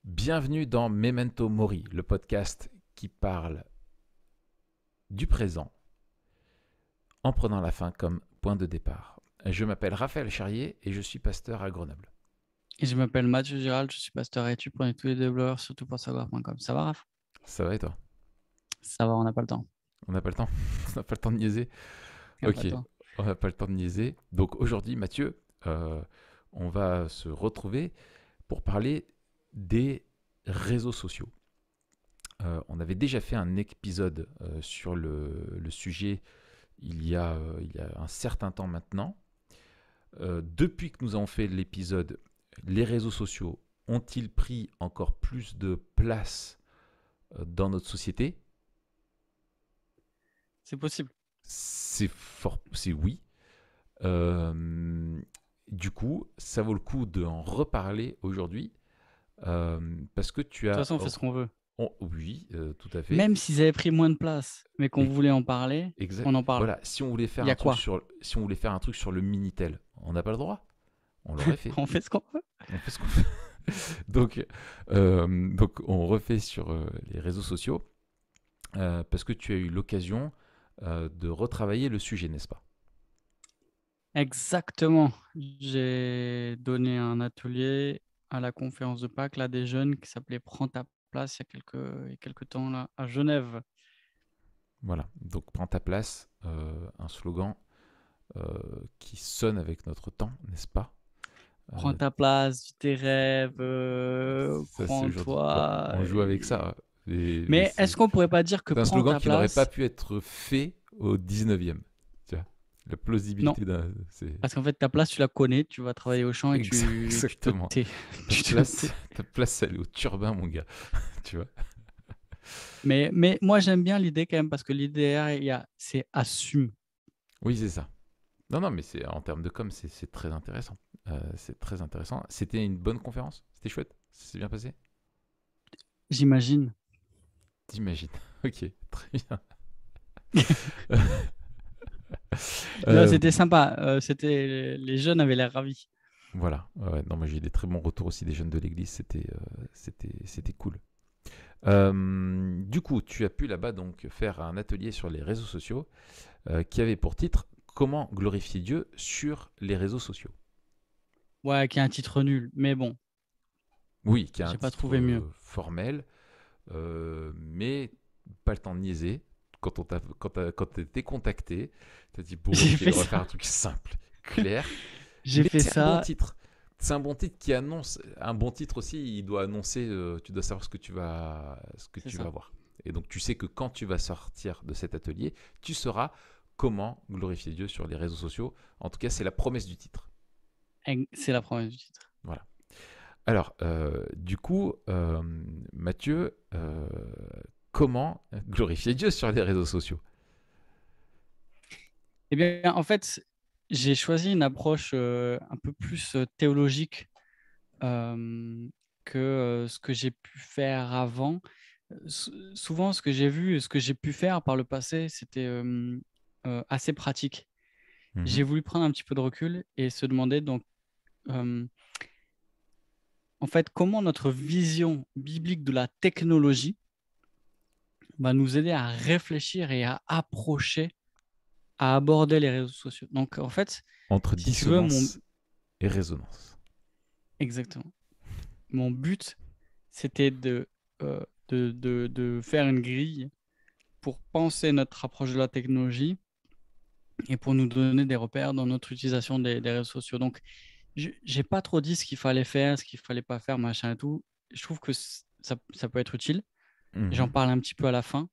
Bienvenue dans Memento Mori, le podcast qui parle du présent en prenant la fin comme point de départ. Je m'appelle Raphaël Charrier et je suis pasteur à Grenoble. Et je m'appelle Mathieu Gérald, je suis pasteur à études pour tous les développeurs, surtout pour savoir.com. Ça va, Raph? Ça va et toi? Ça va, on n'a pas le temps. On n'a pas le temps? On n'a pas le temps de niaiser? On n'a pas Ok, le temps. on n'a pas le temps de niaiser. Donc aujourd'hui, Mathieu, on va se retrouver pour parler des réseaux sociaux. On avait déjà fait un épisode sur le sujet il y a un certain temps maintenant. Depuis que nous avons fait l'épisode, les réseaux sociaux ont-ils pris encore plus de place dans notre société? C'est possible. C'est oui. Euh, du coup, ça vaut le coup d'en reparler aujourd'hui parce que tu De toute as... façon, on fait ce qu'on veut. oui, tout à fait. Même s'ils avaient pris moins de place, mais qu'on Et, voulait en parler, on en parle. voilà, si on voulait Il faire y un a truc quoi? sur, si on voulait faire un truc sur le Minitel, on n'a pas le droit. On l'aurait fait. On fait ce qu'on veut. On fait ce qu'on fait. donc, on refait sur les réseaux sociaux parce que tu as eu l'occasion de retravailler le sujet, n'est-ce pas? Exactement. J'ai donné un atelier à la conférence de Pâques là, des jeunes qui s'appelait Prends ta place il y a quelques temps là, à Genève. Voilà. Donc, prends ta place, un slogan euh, qui sonne avec notre temps, n'est-ce pas? Prends Euh, ta place, vis tes rêves, Ça, crois c'est en aujourd'hui. Bon, toi. on joue avec ça. Mais Mais est-ce qu'on pourrait pas dire que c'est un prends slogan ta qui n'aurait pas place? pu être fait au 19e. Tu vois, la Non, plausibilité d'un. parce qu'en fait, ta place, tu la connais, tu vas travailler au champ et tu te Exactement. tais. Ta Tu te place, tais. ta place, elle est au turbin, mon gars. Tu vois? Mais moi, j'aime bien l'idée quand même, parce que l'idée derrière, c'est assume. Oui, c'est ça. Non, non, mais c'est en termes de com, c'est très intéressant. C'est très intéressant. C'était une bonne conférence. C'était chouette. Ça s'est bien passé. J'imagine. T'imagines. Ok, très bien. Non, Euh, c'était sympa. Les jeunes avaient l'air ravis. voilà. Ouais, non, mais j'ai eu des très bons retours aussi des jeunes de l'église. C'était cool. Du coup, tu as pu là-bas donc faire un atelier sur les réseaux sociaux qui avait pour titre Comment glorifier Dieu sur les réseaux sociaux. Ouais, qui a un titre nul. Mais bon, Oui, qui a un j'ai pas titre trouvé mieux. formel, mais pas le temps de niaiser. Quand t'es contacté, t'as dit bon, J'ai ok, fait on va faire un ça. truc simple, clair, J'ai mais fait c'est un bon ça. titre. C'est un bon titre qui annonce. Un bon titre aussi, il doit annoncer. Tu dois savoir ce que C'est tu vas ça. voir. Et donc, tu sais que quand tu vas sortir de cet atelier, tu sauras comment glorifier Dieu sur les réseaux sociaux. En tout cas, c'est la promesse du titre. C'est la promesse du titre. Voilà. Alors, du coup, Mathieu, comment glorifier Dieu sur les réseaux sociaux? Eh bien, en fait, j'ai choisi une approche un peu plus théologique que ce que j'ai pu faire avant. Souvent, ce que j'ai vu et ce que j'ai pu faire par le passé, c'était assez pratique. Mhm. J'ai voulu prendre un petit peu de recul et se demander donc, euh, en fait, comment notre vision biblique de la technologie va nous aider à réfléchir et à approcher, à aborder les réseaux sociaux. Donc, en fait, Entre si tu veux, dissonance et résonance. exactement. Mon but, c'était euh, de faire une grille pour penser notre approche de la technologie et pour nous donner des repères dans notre utilisation des réseaux sociaux. Donc, j'ai pas trop dit ce qu'il fallait faire, ce qu'il fallait pas faire, machin et tout. Je trouve que ça peut être utile. J'en Mhm. parle un petit peu à la fin,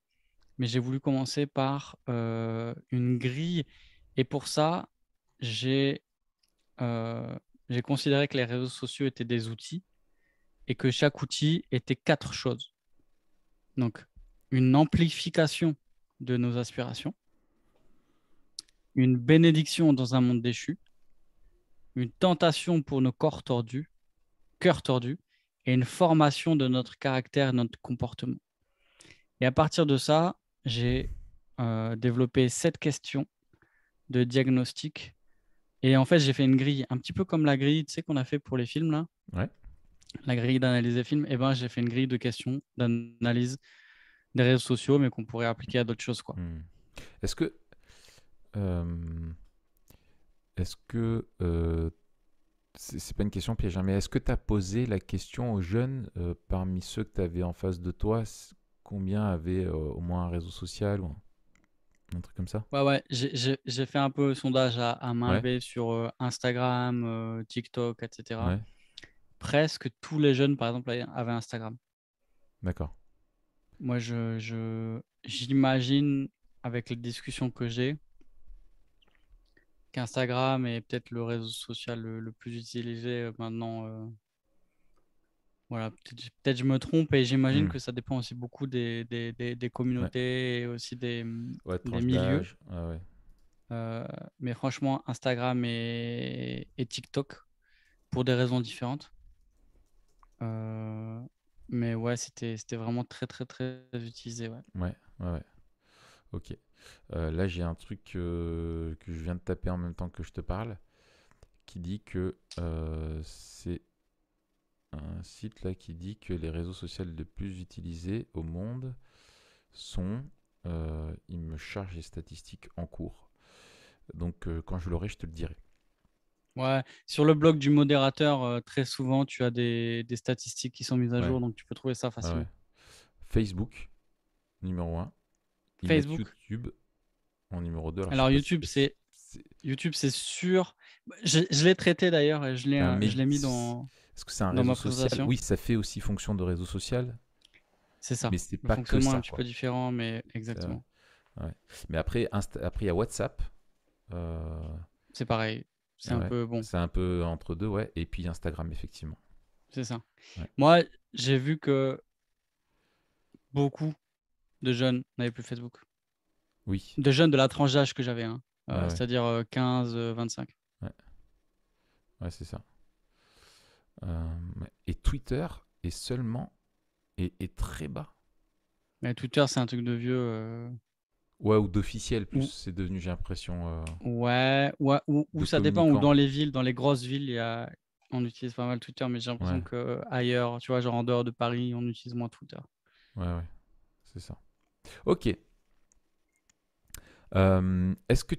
mais j'ai voulu commencer par une grille. Et pour ça, j'ai euh, j'ai considéré que les réseaux sociaux étaient des outils et que chaque outil était quatre choses. Donc, une amplification de nos aspirations, une bénédiction dans un monde déchu, une tentation pour nos cœurs tordus, et une formation de notre caractère et notre comportement. Et à partir de ça, j'ai développé 7 questions de diagnostic. Et en fait, j'ai fait une grille, un petit peu comme la grille, tu sais, qu'on a fait pour les films là. Ouais. la grille d'analyse des films, j'ai fait une grille de questions d'analyse des réseaux sociaux, mais qu'on pourrait appliquer à d'autres choses, quoi. Hmm. Est-ce que, euh, c'est pas une question piège, hein, mais est-ce que tu as posé la question aux jeunes parmi ceux que tu avais en face de toi, combien avaient au moins un réseau social ou un truc comme ça? Ouais, j'ai fait un peu sondage à main Ouais, levée sur Instagram, TikTok, etc. ouais, Presque tous les jeunes, par exemple, avaient Instagram. d'accord. Moi, j'imagine, avec les discussions que j'ai, qu'Instagram est peut-être le réseau social le plus utilisé maintenant. Voilà, peut-être je me trompe et j'imagine Hmm. que ça dépend aussi beaucoup des Ouais, communautés et aussi ouais, des tranche milieux. d'âge. Ouais, ouais. Euh, mais franchement, Instagram et TikTok, pour des raisons différentes. Euh, mais ouais, c'était vraiment très, très, très utilisé. Ouais. Ouais, ouais, ouais. Ok. Là, j'ai un truc que je viens de taper en même temps que je te parle, qui dit que c'est un site là qui dit que les réseaux sociaux les plus utilisés au monde sont, il me charge les statistiques en cours. Donc quand je l'aurai, je te le dirai. Ouais, sur le blog du modérateur, très souvent, tu as des statistiques qui sont mises à Ouais, jour, donc tu peux trouver ça ouais, ouais. facilement. Facebook, numéro un. Ils mettent Facebook. YouTube en numéro 2. Alors je sais Alors pas YouTube, c'est c'est- YouTube, c'est sûr. Je l'ai traité d'ailleurs et c'est un je l'ai mis est-ce que c'est un dans réseau ma social? présentation. Oui, ça fait aussi fonction de réseau social, C'est ça. mais c'est Le pas que fonctionnement est un ça, petit peu quoi. différent, mais C'est, exactement. ouais. Mais après, après, il y a WhatsApp. Euh, C'est pareil. C'est un ouais. peu bon. C'est un peu entre deux, ouais. Et puis Instagram, effectivement. C'est ça. Ouais. Moi, j'ai vu que beaucoup de jeunes n'avaient plus Facebook. Oui. De jeunes de la tranche d'âge que j'avais, hein. Ouais, ouais. C'est-à-dire 15, 25. Ouais, ouais, c'est ça. Ouais. Et Twitter est seulement est très bas. Mais Twitter, c'est un truc de vieux. Ouais, ou d'officiel plus. Ou, C'est devenu, j'ai l'impression, ouais, ou de ça dépend, ou communicants. dans les villes, dans les grosses villes, on utilise pas mal Twitter, mais j'ai l'impression Ouais, que ailleurs, tu vois, genre en dehors de Paris, on utilise moins Twitter. ouais, ouais. C'est ça. Ok. Est-ce que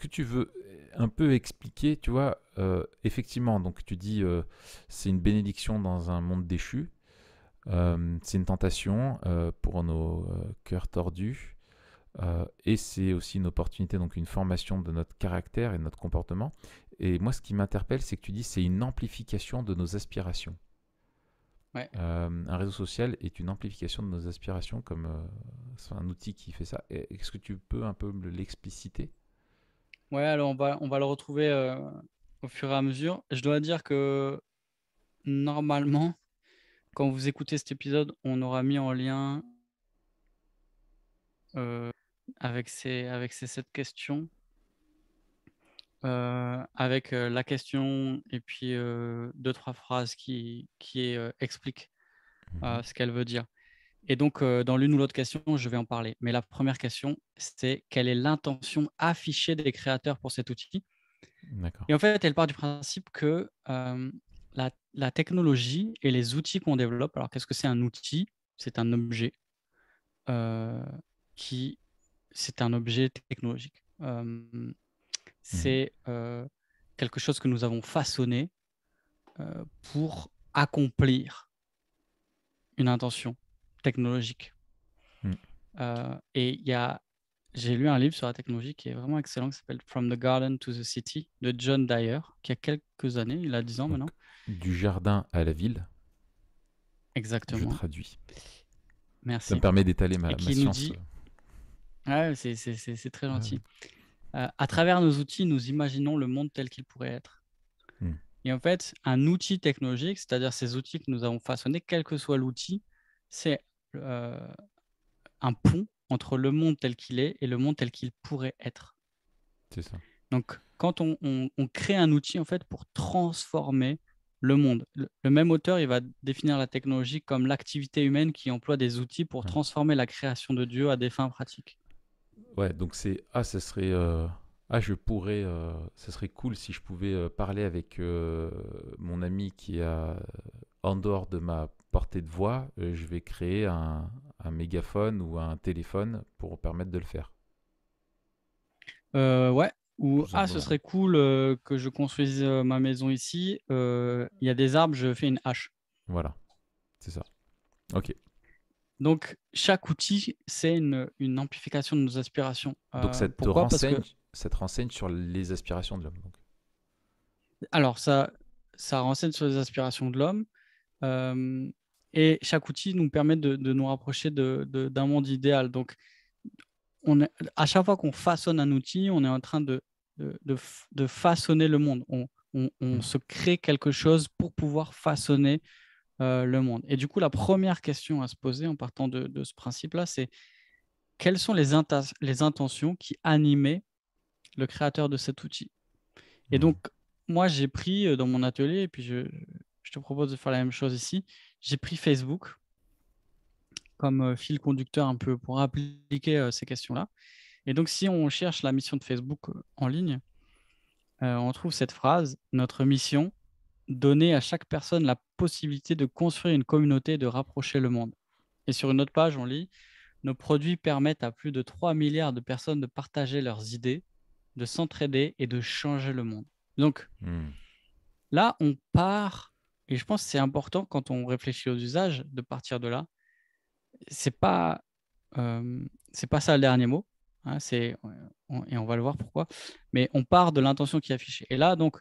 tu veux un peu expliquer, tu vois, effectivement, donc tu dis c'est une bénédiction dans un monde déchu, c'est une tentation pour nos cœurs tordus, et c'est aussi une opportunité, donc une formation de notre caractère et de notre comportement. Et moi, ce qui m'interpelle, c'est que tu dis c'est une amplification de nos aspirations. Ouais. Un réseau social est une amplification de nos aspirations, comme c'est un outil qui fait ça. Est-ce que tu peux un peu l'expliciter? Ouais, alors on va le retrouver au fur et à mesure. Je dois dire que normalement, quand vous écoutez cet épisode, on aura mis en lien euh, avec ces 7 questions, avec la question et puis deux, trois phrases qui expliquent Mhm. ce qu'elle veut dire. Et donc, dans l'une ou l'autre question, je vais en parler. Mais la première question, c'est quelle est l'intention affichée des créateurs pour cet outil? D'accord. Et en fait, elle part du principe que la technologie et les outils qu'on développe, alors qu'est-ce que c'est un outil? C'est un objet euh, qui, c'est un objet technologique. Mhm. C'est quelque chose que nous avons façonné pour accomplir une intention technologique. Mhm. Et j'ai lu un livre sur la technologie qui est vraiment excellent, qui s'appelle From the Garden to the City de John Dyer, qui a quelques années, il a 10 ans Donc, maintenant. du jardin à la ville, je Exactement. traduis. Ça me Merci. permet d'étaler Et ma qui nous science. dit, ouais, c'est très Ouais, ouais. gentil. À travers nos outils, nous imaginons le monde tel qu'il pourrait être. Mhm. Et en fait, un outil technologique, c'est-à-dire ces outils que nous avons façonnés, quel que soit l'outil, c'est euh, un pont entre le monde tel qu'il est et le monde tel qu'il pourrait être. C'est ça. Donc, quand on crée un outil en fait pour transformer le monde, le même auteur, il va définir la technologie comme l'activité humaine qui emploie des outils pour Ouais, transformer la création de Dieu à des fins pratiques. ouais, donc c'est. Ah, ça serait. Ah, je pourrais, ça serait cool si je pouvais parler avec mon ami qui est en dehors de ma portée de voix. Je vais créer un mégaphone ou un téléphone pour permettre de le faire, Ouais. Ou tout ce simplement. serait cool que je construise ma maison ici. Il y a des arbres, je fais une hache. Voilà, c'est ça. Ok. Donc, chaque outil, c'est une amplification de nos aspirations. Donc Pourquoi? Parce que, ça te renseigne sur les aspirations de l'homme. Donc. alors, ça renseigne sur les aspirations de l'homme. euh, et chaque outil nous permet de nous rapprocher d'un monde idéal. Donc, à chaque fois qu'on façonne un outil, on est en train de façonner le monde. On Mhm. se crée quelque chose pour pouvoir façonner le monde. Et du coup, la première question à se poser en partant de ce principe-là, c'est quelles sont les intentions qui animaient le créateur de cet outil? Et Mhm. donc, moi, j'ai pris dans mon atelier, et puis je te propose de faire la même chose ici, j'ai pris Facebook comme fil conducteur un peu pour appliquer ces questions-là. Et donc, si on cherche la mission de Facebook en ligne, on trouve cette phrase: «Notre mission, donner à chaque personne la possibilité de construire une communauté et de rapprocher le monde». Et sur une autre page, on lit: «Nos produits permettent à plus de 3 milliards de personnes de partager leurs idées, de s'entraider et de changer le monde». Donc Mhm. là, on part, et je pense que c'est important quand on réfléchit aux usages de partir de là. C'est pas, c'est pas ça le dernier mot, hein, et on va le voir pourquoi, mais on part de l'intention qui est affichée. Et là, donc,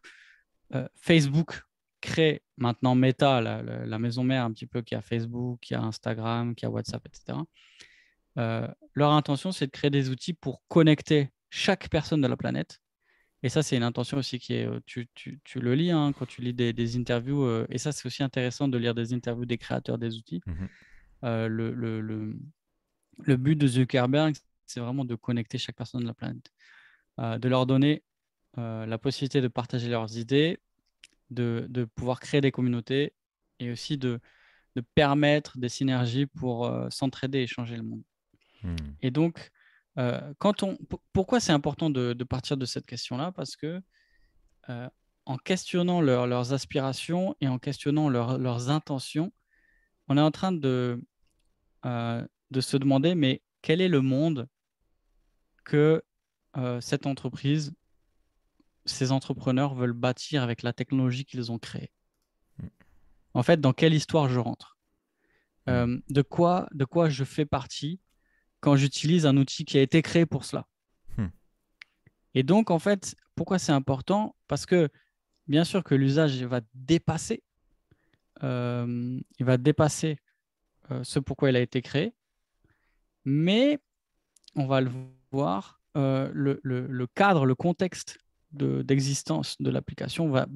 Facebook crée maintenant Meta, la maison mère un petit peu qui a Facebook, qui a Instagram, qui a WhatsApp, et cetera. Leur intention, c'est de créer des outils pour connecter chaque personne de la planète. Et ça, c'est une intention aussi qui est, tu le lis hein, quand tu lis des interviews, et ça, c'est aussi intéressant de lire des interviews des créateurs des outils. Mhm. Euh, le, le, le, le but de Zuckerberg, c'est vraiment de connecter chaque personne de la planète, de leur donner la possibilité de partager leurs idées, de pouvoir créer des communautés, et aussi de permettre des synergies pour s'entraider et changer le monde. Mhm. Et donc, pourquoi c'est important de partir de cette question-là? Parce que euh, en questionnant leurs aspirations et en questionnant leurs intentions, on est en train de se demander, mais quel est le monde que cette entreprise, ces entrepreneurs veulent bâtir avec la technologie qu'ils ont créée? En fait, dans quelle histoire je rentre? Mhm. De quoi je fais partie quand j'utilise un outil qui a été créé pour cela? Mhm. Et donc, en fait, pourquoi c'est important? Parce que bien sûr que l'usage il va dépasser ce pourquoi il a été créé, mais on va le voir, le cadre, le contexte d'existence de l'application va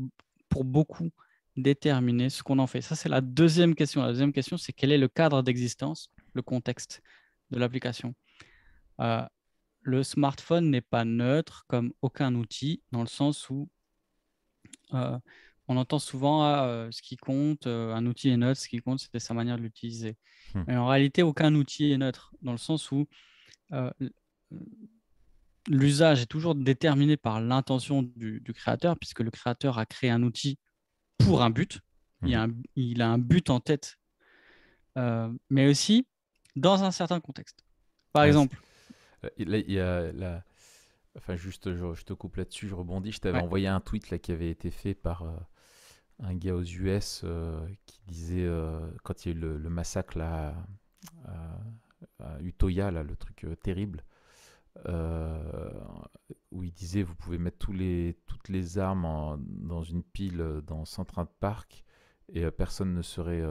pour beaucoup déterminer ce qu'on en fait. Ça, c'est la deuxième question. La deuxième question, c'est quel est le cadre d'existence, le contexte de l'application. Euh, le smartphone n'est pas neutre comme aucun outil, dans le sens où euh, on entend souvent ce qui compte, un outil est neutre, ce qui compte, c'est sa manière de l'utiliser. Mhm. Mais en réalité, aucun outil est neutre, dans le sens où euh, l'usage est toujours déterminé par l'intention du créateur, puisque le créateur a créé un outil pour un but. Mhm. Il a un but en tête, mais aussi dans un certain contexte. Par Ah, exemple, là, il y a enfin, juste, je te coupe là-dessus, je rebondis. Je t'avais ouais, envoyé un tweet là, qui avait été fait par un gars aux US qui disait, quand il y a eu le massacre là, à Utoya, là, le truc terrible, euh, où il disait vous pouvez mettre toutes les armes dans une pile dans Central Park et personne ne serait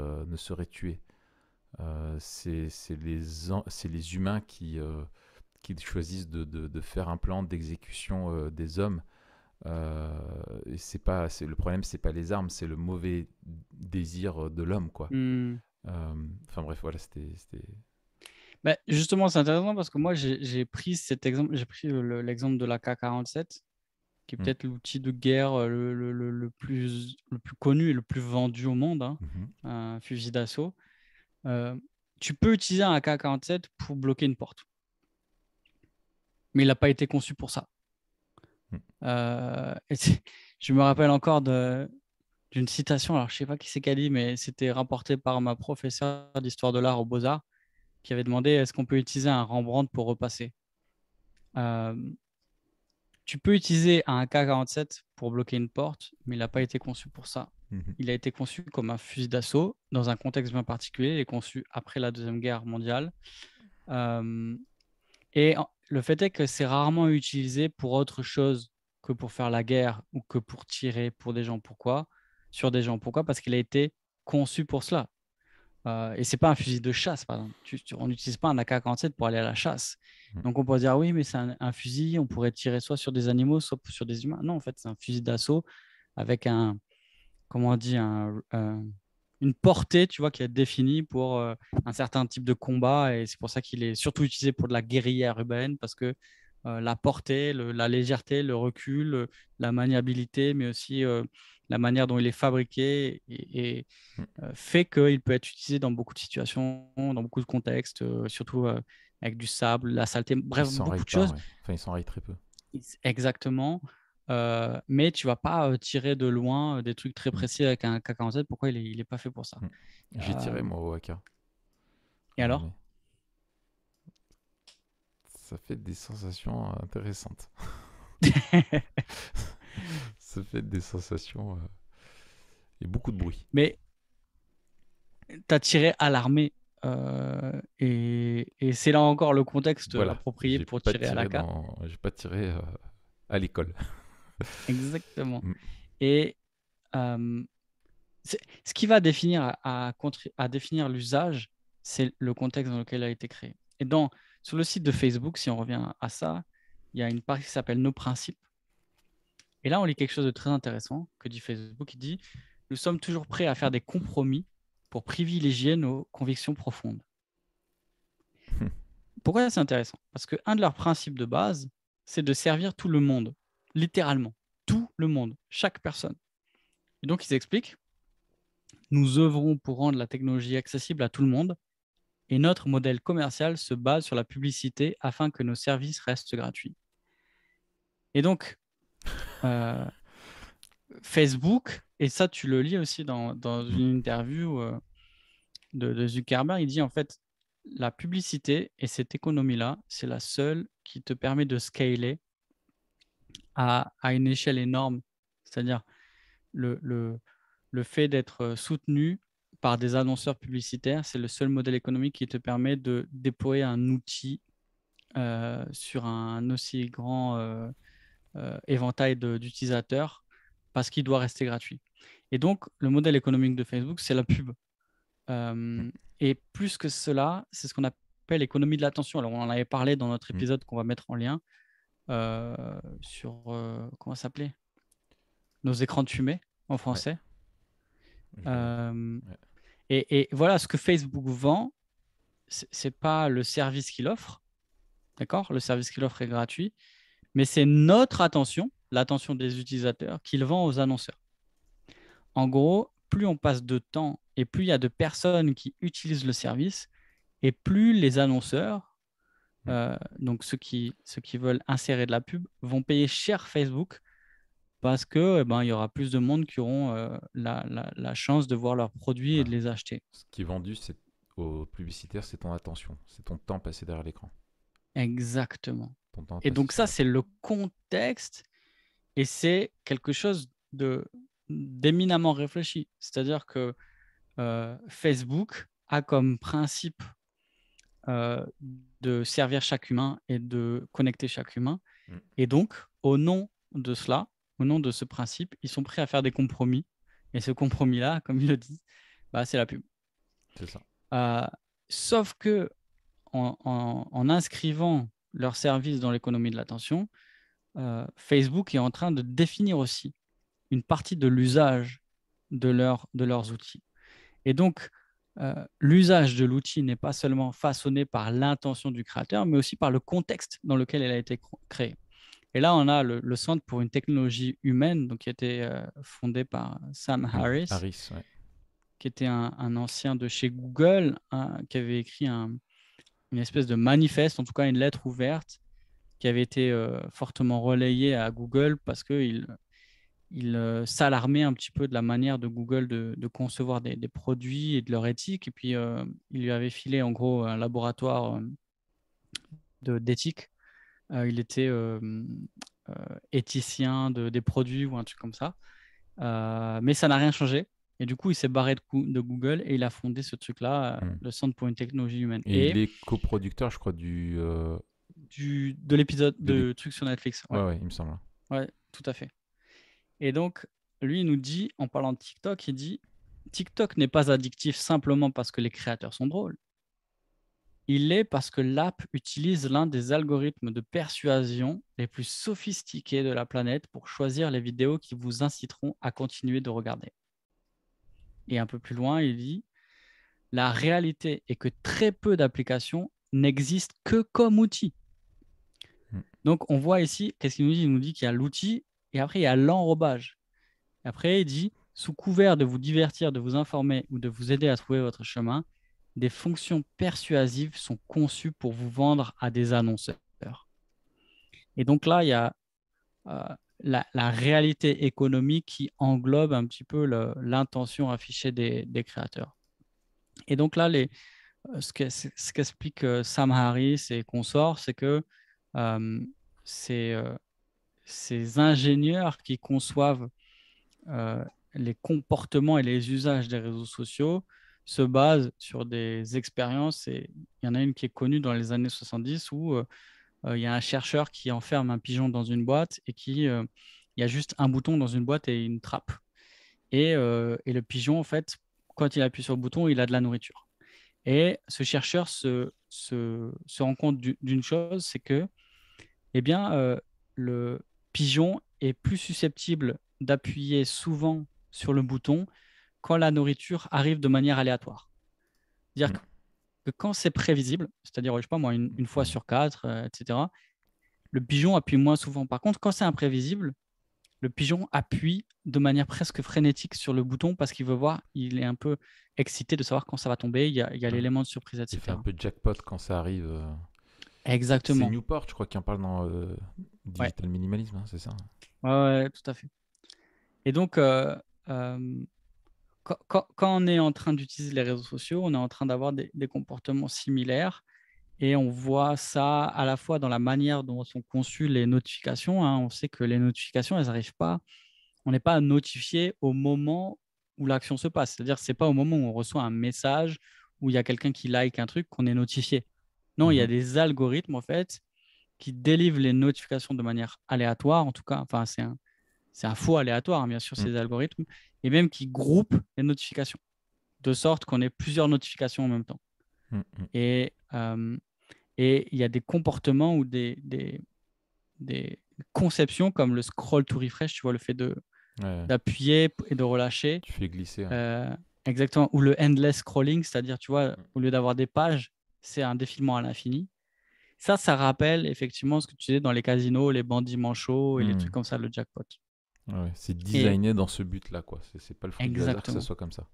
tué. C'est les humains qui choisissent de faire un plan d'exécution des hommes. Et le problème, c'est pas les armes, c'est le mauvais désir de l'homme, quoi. hmm, Enfin bref, voilà, bah, justement, c'est intéressant parce que moi, j'ai pris cet exemple, j'ai pris l'exemple de la K-47, qui est Mm. peut-être l'outil de guerre le plus connu et le plus vendu au monde, hein, Mhm. un fusil d'assaut. Euh, Tu peux utiliser un AK-47 pour bloquer une porte, mais il n'a pas été conçu pour ça. Mm. Je me rappelle encore d'une citation, alors je ne sais pas qui c'est qui a dit, mais c'était rapporté par ma professeure d'histoire de l'art aux Beaux-Arts, qui avait demandé est-ce qu'on peut utiliser un Rembrandt pour repasser. Euh, Tu peux utiliser un AK-47 pour bloquer une porte, mais il n'a pas été conçu pour ça. Mhm. Il a été conçu comme un fusil d'assaut dans un contexte bien particulier. Il est conçu après la Deuxième Guerre mondiale. Euh, le fait est que c'est rarement utilisé pour autre chose que pour faire la guerre ou que pour tirer pour des gens. Pourquoi? Sur des gens. Pourquoi? Parce qu'il a été conçu pour cela. Et c'est pas un fusil de chasse, par exemple. On n'utilise pas un AK-47 pour aller à la chasse. Mm. Donc on pourrait dire oui, mais c'est un fusil, on pourrait tirer soit sur des animaux, soit sur des humains. Non, en fait, c'est un fusil d'assaut avec comment on dit, une portée, tu vois, qui est définie pour un certain type de combat. Et c'est pour ça qu'il est surtout utilisé pour de la guérilla urbaine, parce que la portée, la légèreté, le recul, la maniabilité, mais aussi la manière dont il est fabriqué Mm. fait qu'il peut être utilisé dans beaucoup de situations, dans beaucoup de contextes, surtout avec du sable, la saleté, Il bref, beaucoup s'enraye de pas, choses. ouais. Enfin, il s'enraye très peu. Exactement. Mais tu vas pas tirer de loin des trucs très Mm. précis avec un K47. Pourquoi il est pas fait pour ça? Mm. J'ai tiré, Euh, moi, au AK et à alors? l'armée. Ça fait des sensations intéressantes. Ça fait des sensations et beaucoup de bruit. Mais tu as tiré à l'armée. Et c'est là encore le contexte Voilà, approprié pour tirer à l'AK. j'ai pas tiré à l'école. Exactement. Mm. Et euh, ce qui va définir à définir l'usage, c'est le contexte dans lequel il a été créé. Et sur le site de Facebook, si on revient à ça, il y a une partie qui s'appelle Nos principes. Et là, on lit quelque chose de très intéressant que dit Facebook. Il dit nous sommes toujours prêts à faire des compromis pour privilégier nos convictions profondes. Pourquoi c'est intéressant? Parce qu'un de leurs principes de base, c'est de servir tout le monde, littéralement, tout le monde, chaque personne. Et donc, ils expliquent nous œuvrons pour rendre la technologie accessible à tout le monde et notre modèle commercial se base sur la publicité afin que nos services restent gratuits. Et donc, euh, Facebook, et ça tu le lis aussi dans Mm. une interview de Zuckerberg, il dit en fait, la publicité et cette économie-là, c'est la seule qui te permet de scaler à une échelle énorme. C'est-à-dire le fait d'être soutenu par des annonceurs publicitaires, c'est le seul modèle économique qui te permet de déployer un outil sur un aussi grand éventail d'utilisateurs parce qu'il doit rester gratuit. Et donc, le modèle économique de Facebook, c'est la pub. Mm. Et plus que cela, c'est ce qu'on appelle l'économie de l'attention. Alors, on en avait parlé dans notre Mm. épisode qu'on va mettre en lien sur, comment ça s'appelait? Nos écrans de fumée en Ouais, français. je l'avais. Euh, Ouais. et voilà, ce que Facebook vend, c'est pas le service qu'il offre, d'accord? Le service qu'il offre est gratuit, mais c'est notre attention, l'attention des utilisateurs, qu'il vend aux annonceurs. En gros, plus on passe de temps et plus il y a de personnes qui utilisent le service, et plus les annonceurs, Mm. donc ceux qui veulent insérer de la pub, vont payer cher Facebook parce que il y aura plus de monde qui auront la chance de voir leurs produits et de Voilà. les acheter. Ce qui est vendu aux publicitaires, c'est ton attention, c'est ton temps passé derrière l'écran, Exactement. ton temps Et passé donc sur ça, la c'est pub. le contexte et c'est quelque chose d'éminemment réfléchi. C'est-à-dire que Facebook a comme principe euh, de servir chaque humain et de connecter chaque humain. Mm. Et donc, au nom de cela, au nom de ce principe, ils sont prêts à faire des compromis. Et ce compromis-là, comme ils le disent, bah, c'est la pub. C'est ça. Euh, Sauf que en inscrivant leur service dans l'économie de l'attention, Facebook est en train de définir aussi une partie de l'usage de leurs outils. Et donc, l'usage de l'outil n'est pas seulement façonné par l'intention du créateur, mais aussi par le contexte dans lequel elle a été créée. Et là, on a le Centre pour une technologie humaine, donc, qui a été fondé par Sam Harris, Harris, ouais. qui était un ancien de chez Google, qui avait écrit une espèce de manifeste, en tout cas une lettre ouverte, qui avait été fortement relayé à Google parce qu'il s'alarmait un petit peu de la manière de Google de concevoir des produits et de leur éthique. Et puis, il lui avait filé en gros un laboratoire d'éthique. Il était éthicien des produits ou un truc comme ça. Mais ça n'a rien changé. Et du coup, il s'est barré de Google et il a fondé ce truc-là, Hmm. le Centre pour une technologie humaine. Et il Et est coproducteur, je crois, de l'épisode de l'ép- de truc sur Netflix. Ouais, Ouais, ouais, il me semble. ouais, tout à fait. Et donc, lui, il nous dit, en parlant de TikTok, il dit TikTok n'est pas addictif simplement parce que les créateurs sont drôles. Il l'est parce que l'app utilise l'un des algorithmes de persuasion les plus sophistiqués de la planète pour choisir les vidéos qui vous inciteront à continuer de regarder. Et un peu plus loin, il dit la réalité est que très peu d'applications n'existent que comme outil. Hmm. Donc, on voit ici, qu'est-ce qu'il nous dit? Il nous dit qu'il y a l'outil et après, il y a l'enrobage. Après, il dit, sous couvert de vous divertir, de vous informer ou de vous aider à trouver votre chemin, des fonctions persuasives sont conçues pour vous vendre à des annonceurs. Et donc là, il y a euh, la réalité économique qui englobe un petit peu l'intention affichée des créateurs. Et donc là, ce qu'explique Sam Harris et consorts, c'est que euh, c'est ces ingénieurs qui conçoivent euh, les comportements et les usages des réseaux sociaux se basent sur des expériences. Et il y en a une qui est connue dans les années 70 où il y a un chercheur qui enferme un pigeon dans une boîte et il y a juste un bouton dans une boîte et une trappe. Et le pigeon, en fait, quand il appuie sur le bouton, il a de la nourriture. Et ce chercheur se rend compte d'une chose, c'est que eh bien, le pigeon est plus susceptible d'appuyer souvent sur le bouton quand la nourriture arrive de manière aléatoire. C'est-à-dire Hmm. que quand c'est prévisible, c'est-à-dire, je sais pas moi, une fois Hmm. sur quatre, etc., le pigeon appuie moins souvent. Par contre, quand c'est imprévisible, le pigeon appuie de manière presque frénétique sur le bouton parce qu'il veut voir, il est un peu excité de savoir quand ça va tomber, il y a Ouais. l'élément de surprise, Il fait un etc. peu jackpot quand ça arrive. C'est Exactement. Newport, je crois, qui en parle dans Ouais. Digital Minimalism, hein, c'est ça? Ouais, ouais, tout à fait. Et donc, euh, quand on est en train d'utiliser les réseaux sociaux, on est en train d'avoir des comportements similaires et on voit ça à la fois dans la manière dont sont conçues les notifications, hein. On sait que les notifications, elles n'arrivent pas, on n'est pas notifié au moment où l'action se passe. C'est-à-dire, ce n'est pas au moment où on reçoit un message, où il y a quelqu'un qui like un truc qu'on est notifié. Non, il y a Mhm. des algorithmes, en fait, qui délivrent les notifications de manière aléatoire, en tout cas, enfin, c'est un faux aléatoire, hein, bien sûr, Hmm. ces algorithmes, et même qui groupent les notifications, de sorte qu'on ait plusieurs notifications en même temps. Hmm. Hmm. Et et il y a des comportements ou des conceptions comme le scroll to refresh, tu vois, le fait Ouais, d'appuyer et de relâcher. tu fais glisser. Ouais. euh, Exactement. Ou le endless scrolling, c'est-à-dire, tu vois, au lieu d'avoir des pages, c'est un défilement à l'infini. Ça rappelle effectivement ce que tu disais dans les casinos, les bandits manchots et les trucs Hmm. comme ça, le jackpot. Ouais, c'est Et designé dans ce but-là, quoi. C'est pas le fruit du hasard que ça exactement. soit comme ça.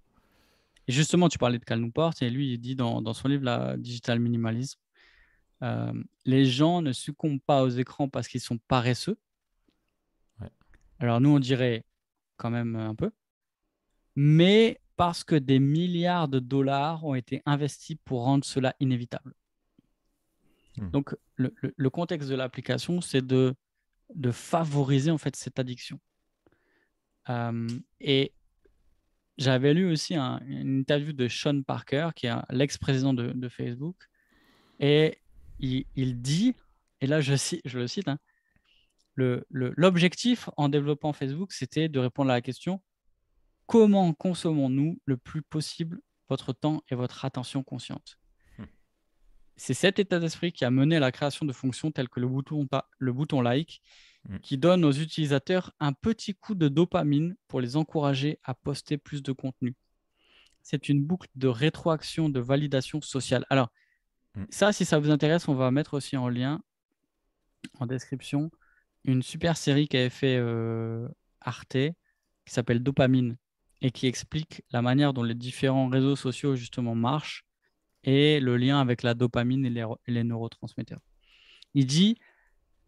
Et justement, tu parlais de Cal Newport, et lui, il dit dans son livre, la Digital Minimalism, les gens ne succombent pas aux écrans parce qu'ils sont paresseux. Ouais. Alors nous, on dirait quand même un peu, mais parce que des milliards de dollars ont été investis pour rendre cela inévitable. Hmm. Donc, le contexte de l'application, c'est de favoriser en fait cette addiction. Et j'avais lu aussi une interview de Sean Parker, qui est l'ex-président de Facebook, et il dit, et là je le cite, hein, l'objectif en développant Facebook, c'était de répondre à la question comment consommons-nous le plus possible votre temps et votre attention consciente? Hmm. C'est cet état d'esprit qui a mené à la création de fonctions telles que le bouton like, Hmm. qui donne aux utilisateurs un petit coup de dopamine pour les encourager à poster plus de contenu. C'est une boucle de rétroaction de validation sociale. Alors, Hmm. ça, si ça vous intéresse, on va mettre aussi en lien, en description, une super série qu'avait fait Arte, qui s'appelle Dopamine, et qui explique la manière dont les différents réseaux sociaux, justement, marchent et le lien avec la dopamine et les neurotransmetteurs. Il dit,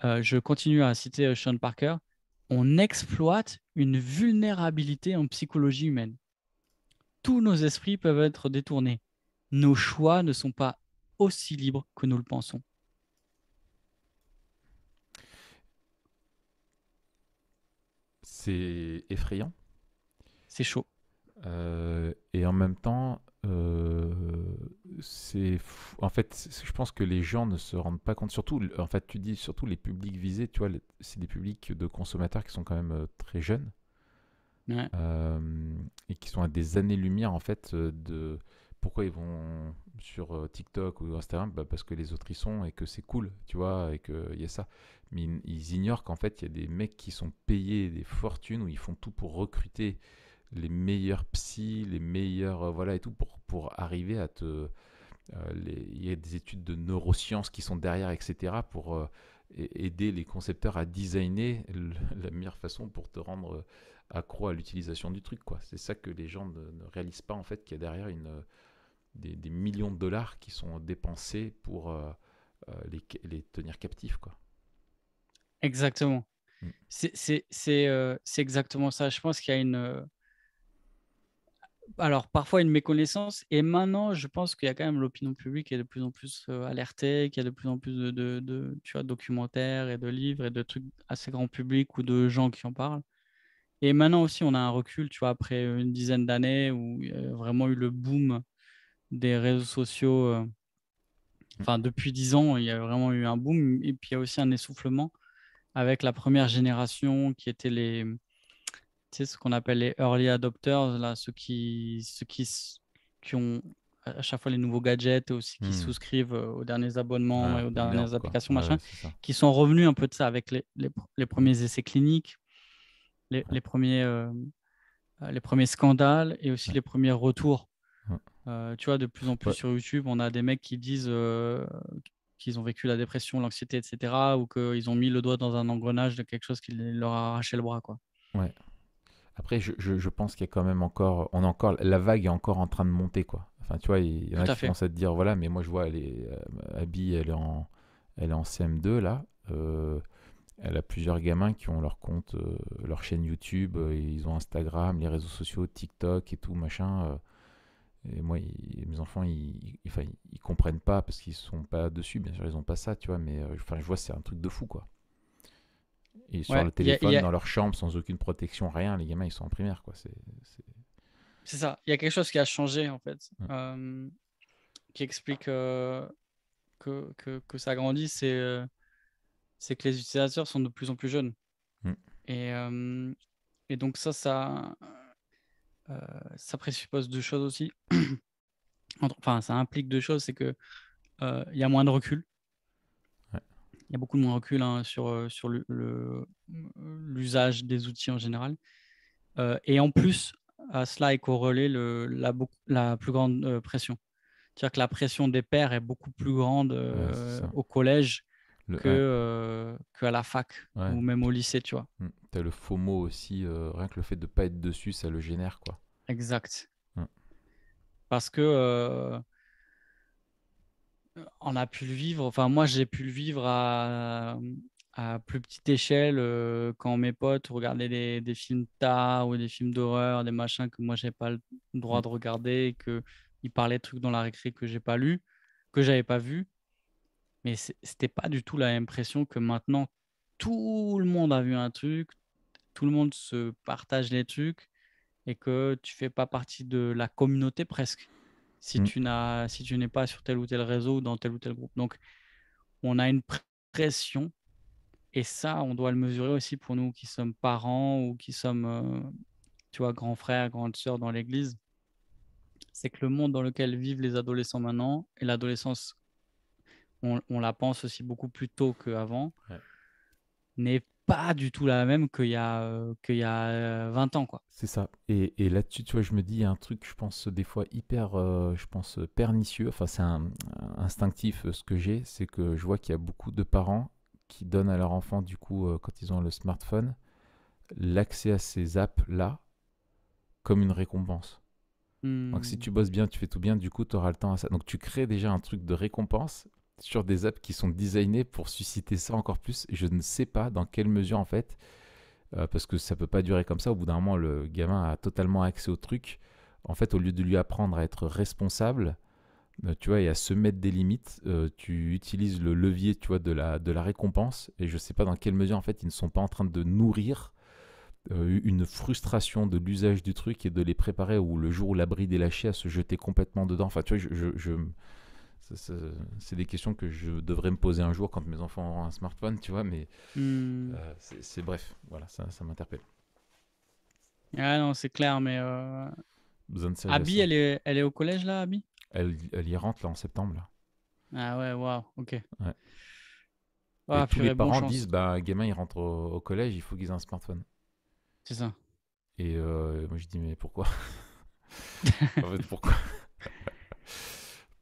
je continue à citer Sean Parker, on exploite une vulnérabilité en psychologie humaine. Tous nos esprits peuvent être détournés. Nos choix ne sont pas aussi libres que nous le pensons. C'est effrayant. C'est chaud. Et en même temps, en fait, je pense que les gens ne se rendent pas compte. Surtout, en fait, tu dis surtout les publics visés, tu vois, c'est des publics de consommateurs qui sont quand même très jeunes Ouais. et qui sont à des années-lumière, en fait, de pourquoi ils vont sur TikTok ou Instagram. Bah, parce que les autres y sont et que c'est cool, tu vois, et qu'il y a ça. Mais ils ignorent qu'en fait, il y a des mecs qui sont payés des fortunes où ils font tout pour recruter les meilleurs psys, les meilleurs voilà et tout pour arriver à te il y a des études de neurosciences qui sont derrière, etc., pour aider les concepteurs à designer la meilleure façon pour te rendre accro à l'utilisation du truc, quoi. C'est ça que les gens ne réalisent pas, en fait, qu'il y a derrière des millions de dollars qui sont dépensés pour les tenir captifs, quoi. Exactement. Mm. C'est exactement ça. Je pense qu'il y a alors parfois une méconnaissance, et maintenant je pense qu'il y a quand même l'opinion publique qui est de plus en plus alertée, qu'il y a de plus en plus tu vois, documentaires et de livres et de trucs assez grand public ou de gens qui en parlent. Et maintenant aussi on a un recul, tu vois, après une dizaine d'années où il y a vraiment eu le boom des réseaux sociaux. Mm. Enfin, depuis 10 ans, il y a vraiment eu un boom, et puis il y a aussi un essoufflement avec la première génération qui étaient tu sais, ce qu'on appelle les early adopters, là, qui ont à chaque fois les nouveaux gadgets, et aussi qui Mm. souscrivent aux derniers abonnements Ouais, et aux les nerds, dernières quoi. applications, Ouais, ouais, machin, c'est ça. qui sont revenus un peu de ça avec les premiers essais cliniques, Ouais, les premiers scandales, et aussi ouais, les premiers retours. ouais. Tu vois, de plus en plus Ouais, sur YouTube, on a des mecs qui disent qu'ils ont vécu la dépression, l'anxiété, etc., ou qu'ils ont mis le doigt dans un engrenage de quelque chose qui leur a arraché le bras, quoi. ouais. Après, je pense qu'il y a quand même encore, la vague est encore en train de monter, quoi. Enfin, tu vois, il y en Tout a à qui fait. commencent à te dire, voilà, mais moi je vois, Abby, elle est en CM2 là. Elle a plusieurs gamins qui ont leur compte, leur chaîne YouTube, ils ont Instagram, les réseaux sociaux, TikTok et tout machin. Et moi, mes enfants, enfin, ils comprennent pas parce qu'ils sont pas dessus. Bien sûr, ils ont pas ça, tu vois. Mais enfin, je vois, c'est un truc de fou, quoi. Et sur Ouais, le téléphone, dans leur chambre, sans aucune protection, rien. Les gamins, ils sont en primaire, quoi. C'est... c'est ça. Il y a quelque chose qui a changé, en fait, Ouais. qui explique que ça grandit, c'est que les utilisateurs sont de plus en plus jeunes. Mm. Et, euh, et donc euh, ça présuppose deux choses aussi. Enfin, ça implique deux choses, c'est que il y a moins de recul. Ouais. Il y a beaucoup moins de recul, hein, sur l'usage des outils en général. Et en plus, à cela est corrélée la plus grande pression. C'est-à-dire que la pression des pairs est beaucoup plus grande Ouais, c'est ça. au collège Ouais, qu'à la fac ouais. ou même au lycée, tu vois. T'as le FOMO aussi, rien que le fait de pas être dessus, ça le génère, quoi. Exact. Mm. Parce que on a pu le vivre, enfin moi j'ai pu le vivre à plus petite échelle quand mes potes regardaient des films tard ou des films d'horreur, des machins que moi j'ai pas le droit Mm. de regarder, et que ils parlaient de trucs dans la récré que j'ai pas lu, que j'avais pas vu, mais c'était pas du tout la même pression que maintenant. Tout le monde a vu un truc, tout le monde se partage les trucs, et que tu fais pas partie de la communauté presque Mm. si tu n'es pas sur tel ou tel réseau ou dans tel ou tel groupe. Donc on a une pression, et ça, on doit le mesurer aussi pour nous qui sommes parents ou qui sommes, tu vois, grands frères, grandes sœurs dans l'église. C'est que le monde dans lequel vivent les adolescents maintenant, et l'adolescence, on la pense aussi beaucoup plus tôt qu'avant, Ouais. n'est pas du tout la même qu'il y a 20 ans, quoi. C'est ça. Et là-dessus, tu vois, je me dis, il y a un truc, je pense, des fois hyper, je pense, pernicieux. Enfin, c'est instinctif ce que j'ai, c'est que je vois qu'il y a beaucoup de parents qui donnent à leur enfant, du coup, quand ils ont le smartphone, l'accès à ces apps-là comme une récompense. Donc, si Hmm. tu bosses bien, tu fais tout bien, du coup, tu auras le temps à ça. Donc, tu crées déjà un truc de récompense. sur des apps qui sont designées pour susciter ça encore plus. Et je ne sais pas dans quelle mesure, en fait, parce que ça peut pas durer comme ça. Au bout d'un moment, le gamin a totalement accès au truc. En fait, au lieu de lui apprendre à être responsable, tu vois, et à se mettre des limites, tu utilises le levier, tu vois, de la récompense. Et je sais pas dans quelle mesure, en fait, ils ne sont pas en train de nourrir une frustration de l'usage du truc et de les préparer où le jour où la bride est lâchée à se jeter complètement dedans. Enfin, tu vois, c'est des questions que je devrais me poser un jour quand mes enfants auront un smartphone, tu vois, mais Hmm. c'est bref, voilà, ça m'interpelle. Ah non, c'est clair, mais Besoin de sagesse, Abby, hein. elle est au collège là, Abby? Elle y rentre là en septembre, là. Ah ouais, waouh, ok. Ouais. Et Ah tous les purée, bon parents chance. disent, bah, gamin, il rentre au collège, il faut qu'ils aient un smartphone. C'est ça. Et moi, je dis, mais pourquoi? En fait, pourquoi?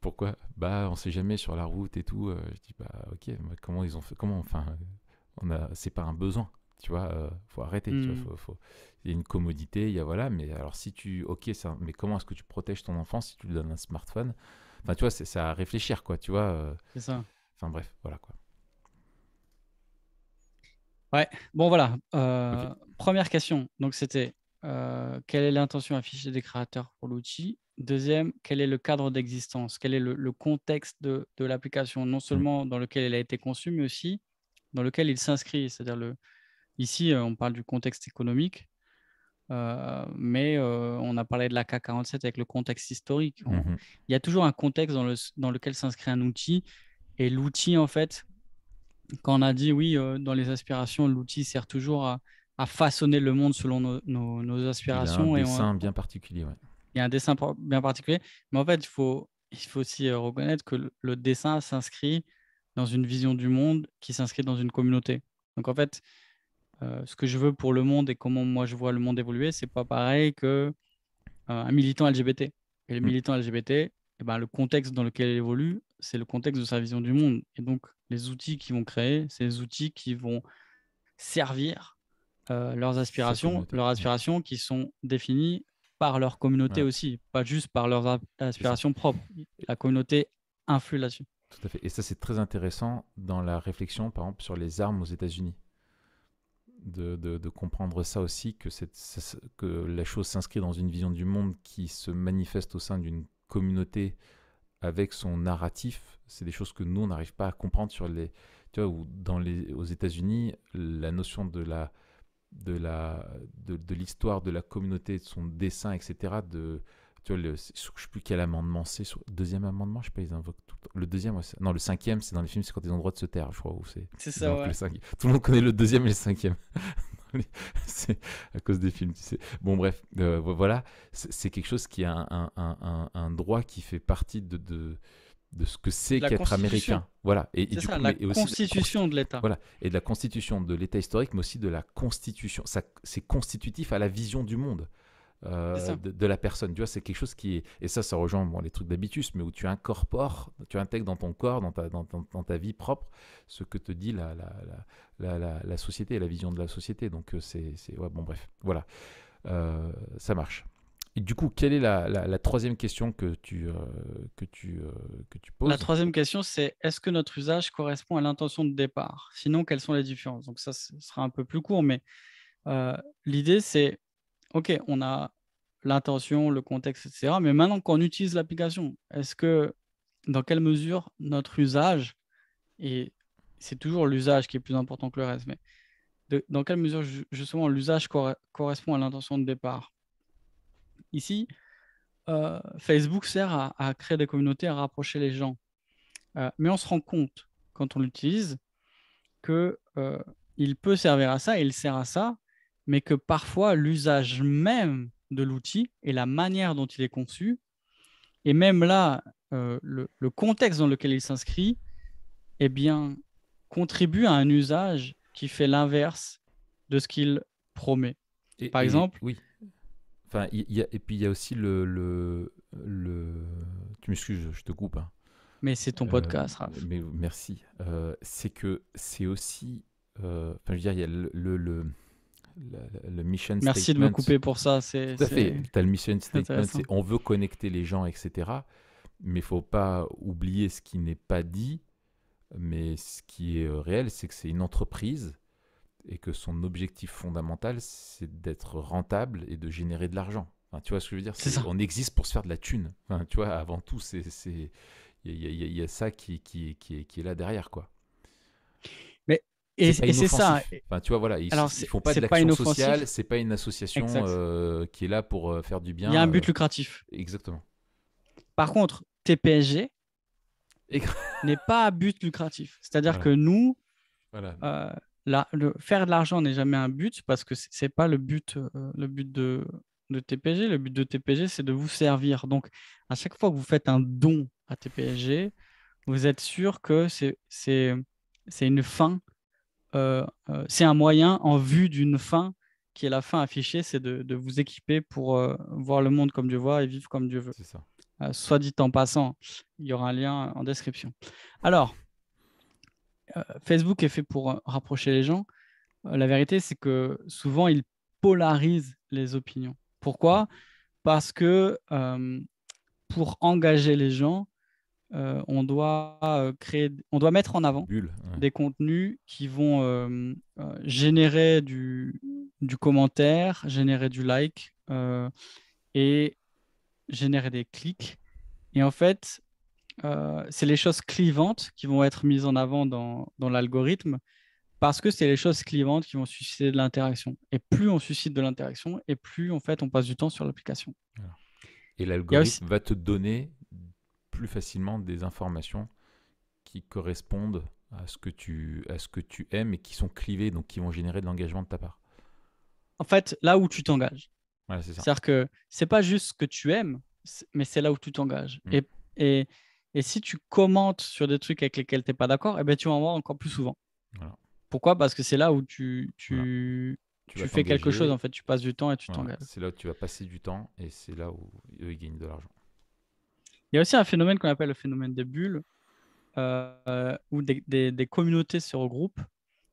Pourquoi? Bah, on sait jamais sur la route et tout. Je dis, bah, ok, mais comment ils ont fait? Comment, enfin, c'est pas un besoin, tu vois. Faut arrêter, tu vois. Hmm. Il y a une commodité, il y a voilà. Mais alors, ok, mais comment est-ce que tu protèges ton enfant si tu lui donnes un smartphone? Enfin, tu vois, c'est à réfléchir, quoi, tu vois. C'est ça. Enfin, bref, voilà, quoi. Ouais, bon voilà. Ok. Première question. Donc c'était quelle est l'intention affichée des créateurs pour l'outil? Deuxième, quel est le cadre d'existence? Quel est le contexte de l'application, non Mm. seulement dans lequel elle a été conçue, mais aussi dans lequel il s'inscrit. C'est-à-dire ici, on parle du contexte économique, mais on a parlé de la K47 avec le contexte historique. Mhm. Il y a toujours un contexte dans lequel s'inscrit un outil, et l'outil, en fait, quand on a dit oui, dans les aspirations, l'outil sert toujours à façonner le monde selon nos Il a un aspirations, et dessin bien particulier, ouais. il y a un dessin bien particulier. Mais en fait, il faut aussi reconnaître que le dessin s'inscrit dans une vision du monde qui s'inscrit dans une communauté. Donc en fait, ce que je veux pour le monde et comment moi je vois le monde évoluer, c'est pas pareil que un militant LGBT. Et le Mm. militant LGBT, eh ben, le contexte dans lequel il évolue, c'est le contexte de sa vision du monde. Et donc, les outils qu'ils vont créer, c'est les outils qui vont servir Sa communauté. leurs Ouais. aspirations qui sont définies par leur communauté Voilà, aussi, pas juste par leurs c'est ça. aspirations propres. La communauté influe là-dessus. Tout à fait. Et ça, c'est très intéressant dans la réflexion, par exemple, sur les armes aux États-Unis. De comprendre ça aussi, que la chose s'inscrit dans une vision du monde qui se manifeste au sein d'une communauté avec son narratif. C'est des choses que nous, on n'arrive pas à comprendre sur les. Tu vois, aux États-Unis, la notion de l'histoire de la communauté, de son dessin, etc. Tu vois, je ne sais plus quel amendement c'est. Deuxième amendement, je sais pas, ils invoquent tout le temps. Le deuxième, ouais, non, le cinquième, c'est dans les films, c'est quand ils ont le droit de se taire, je crois. C'est Ils ça, invoquent ouais. le cinquième. Tout le monde connaît le deuxième et le cinquième. C'est à cause des films, tu sais. Bon, bref, voilà. C'est quelque chose qui a un droit qui fait partie de ce que c'est De la qu'être Constitution. américain. Voilà. Et C'est du ça, coup, la mais et aussi Constitution de l'État. voilà, et de la constitution de l'État historique, mais aussi de la constitution. C'est constitutif à la vision du monde C'est ça. de la personne. Tu vois, c'est quelque chose qui est. Et ça rejoint les trucs d'habitus, mais où tu incorpores, tu intègres dans ton corps, dans ta vie propre, ce que te dit la société, la vision de la société. Donc, ouais, bon, bref, voilà. Ça marche. Et du coup, quelle est la troisième question que tu La poses? troisième question, c'est est-ce que notre usage correspond à l'intention de départ? Sinon, quelles sont les différences? Donc ça, ce sera un peu plus court, mais l'idée, c'est, OK, on a l'intention, le contexte, etc. Mais maintenant qu'on utilise l'application, dans quelle mesure notre usage, et c'est toujours l'usage qui est plus important que le reste, mais dans quelle mesure justement l'usage correspond à l'intention de départ? Ici, Facebook sert à créer des communautés, à rapprocher les gens. Mais on se rend compte, quand on l'utilise, que il peut servir à ça, et il sert à ça, mais que parfois l'usage même de l'outil et la manière dont il est conçu, et même là, le contexte dans lequel il s'inscrit, eh bien, contribue à un usage qui fait l'inverse de ce qu'il promet. Par exemple, Oui. Enfin, et puis il y a aussi tu m'excuses, je te coupe, hein. mais c'est ton Euh, podcast, Raph. mais merci. C'est que c'est aussi. Enfin, je veux dire, il y a le mission Merci de me statement. couper pour ça, Tout à fait. Tu as le mission c'est statement, c'est intéressant. on veut connecter les gens, etc. Mais il faut pas oublier ce qui n'est pas dit. Mais ce qui est réel, c'est que c'est une entreprise et que son objectif fondamental, c'est d'être rentable et de générer de l'argent. Enfin, tu vois ce que je veux dire? C'est ça. On existe pour se faire de la thune. Enfin, tu vois, avant tout, il y a ça qui est là derrière, quoi. Mais, C'est pas et c'est ça. inoffensif. Enfin, tu vois, voilà, Alors, ils font pas de c'est pas l'action sociale, inoffensif. c'est pas une association Exact. qui est là pour faire du Il y a un bien. but lucratif. Exactement. Par contre, TPSG Et n'est pas à but lucratif. C'est-à-dire voilà, que nous, voilà, euh, faire de l'argent n'est jamais un but parce que c'est pas le but de TPG. Le but de TPG, c'est de vous servir. Donc, à chaque fois que vous faites un don à TPG, vous êtes sûr que c'est une fin, c'est un moyen en vue d'une fin qui est la fin affichée, c'est de vous équiper pour voir le monde comme Dieu voit et vivre comme Dieu veut. c'est ça. Soit dit en passant, il y aura un lien en description. Alors, Facebook est fait pour rapprocher les gens. La vérité, c'est que souvent, il polarise les opinions. Mm. Pourquoi? Parce que pour engager les gens, on doit mettre en Des avant bulles. Ouais. des contenus qui vont générer du commentaire, générer du like et générer des clics. Et en fait, c'est les choses clivantes qui vont être mises en avant dans l'algorithme parce que c'est les choses clivantes qui vont susciter de l'interaction. Et plus on suscite de l'interaction, et plus en fait on passe du temps sur l'application. Voilà. Et Il y a aussi, l'algorithme va te donner plus facilement des informations qui correspondent à ce que tu aimes et qui sont clivées, donc qui vont générer de l'engagement de ta part. en fait, là où tu t'engages. Voilà, c'est ça. C'est-à-dire que c'est pas juste ce que tu aimes, mais c'est là où tu t'engages. Mm. Et, et si tu commentes sur des trucs avec lesquels tu n'es pas d'accord, eh ben, tu vas en voir encore plus souvent. Voilà. Pourquoi? Parce que c'est là où Voilà. Tu vas tu fais quelque chose, en t'engager. fait, tu passes du temps et tu Voilà. t'engages. C'est là où tu vas passer du temps et c'est là où eux, ils gagnent de l'argent. Il y a aussi un phénomène qu'on appelle le phénomène des bulles, où des communautés se regroupent.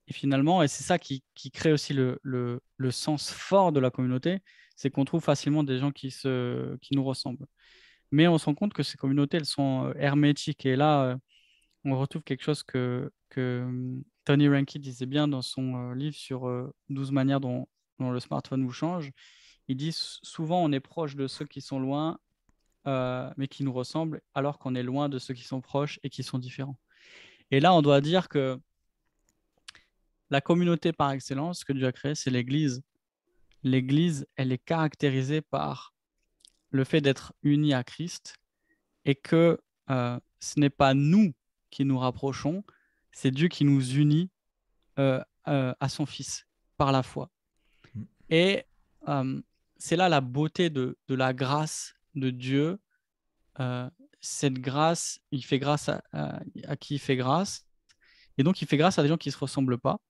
Et finalement, et c'est ça qui crée aussi le sens fort de la communauté, c'est qu'on trouve facilement des gens qui nous ressemblent. Mais on se rend compte que ces communautés, elles sont hermétiques. Et là, on retrouve quelque chose que Tony Reinke disait bien dans son livre sur 12 manières dont le smartphone vous change. Il dit souvent on est proche de ceux qui sont loin, mais qui nous ressemblent, alors qu'on est loin de ceux qui sont proches et qui sont différents. Et là, on doit dire que la communauté par excellence que Dieu a créée, c'est l'Église. L'Église, elle est caractérisée par le fait d'être unie à Christ et que ce n'est pas nous qui nous rapprochons, c'est Dieu qui nous unit à son Fils par la foi. Mm. Et c'est là la beauté de la grâce de Dieu. Cette grâce, il fait grâce à qui il fait grâce. Et donc, il fait grâce à des gens qui ne se ressemblent pas.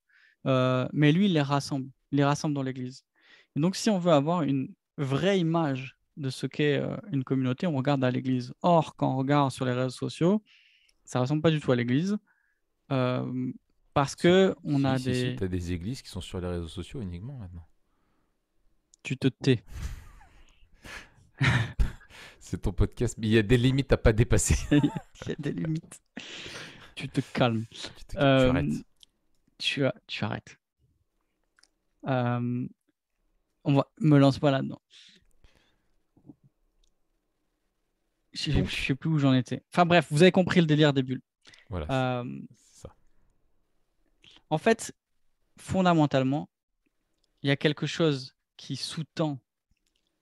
Mais lui, il les rassemble. Il les rassemble dans l'Église. Et donc, si on veut avoir une vraie image de ce qu'est une communauté, on regarde à l'Église. Or, quand on regarde sur les réseaux sociaux, ça ne ressemble pas du tout à l'Église. euh, Parce Si, que on a si, des... tu as des églises qui sont sur les réseaux sociaux uniquement maintenant. Tu te tais. C'est ton podcast, mais il y a des limites à pas dépasser. Il y a des limites. Tu te calmes. Tu Euh, arrêtes. tu arrêtes. Euh, me lance pas là-dedans. Je ne Donc, sais plus où j'en étais. Enfin bref, vous avez compris le délire des bulles. voilà, Euh, c'est ça. En fait, fondamentalement, il y a quelque chose qui sous-tend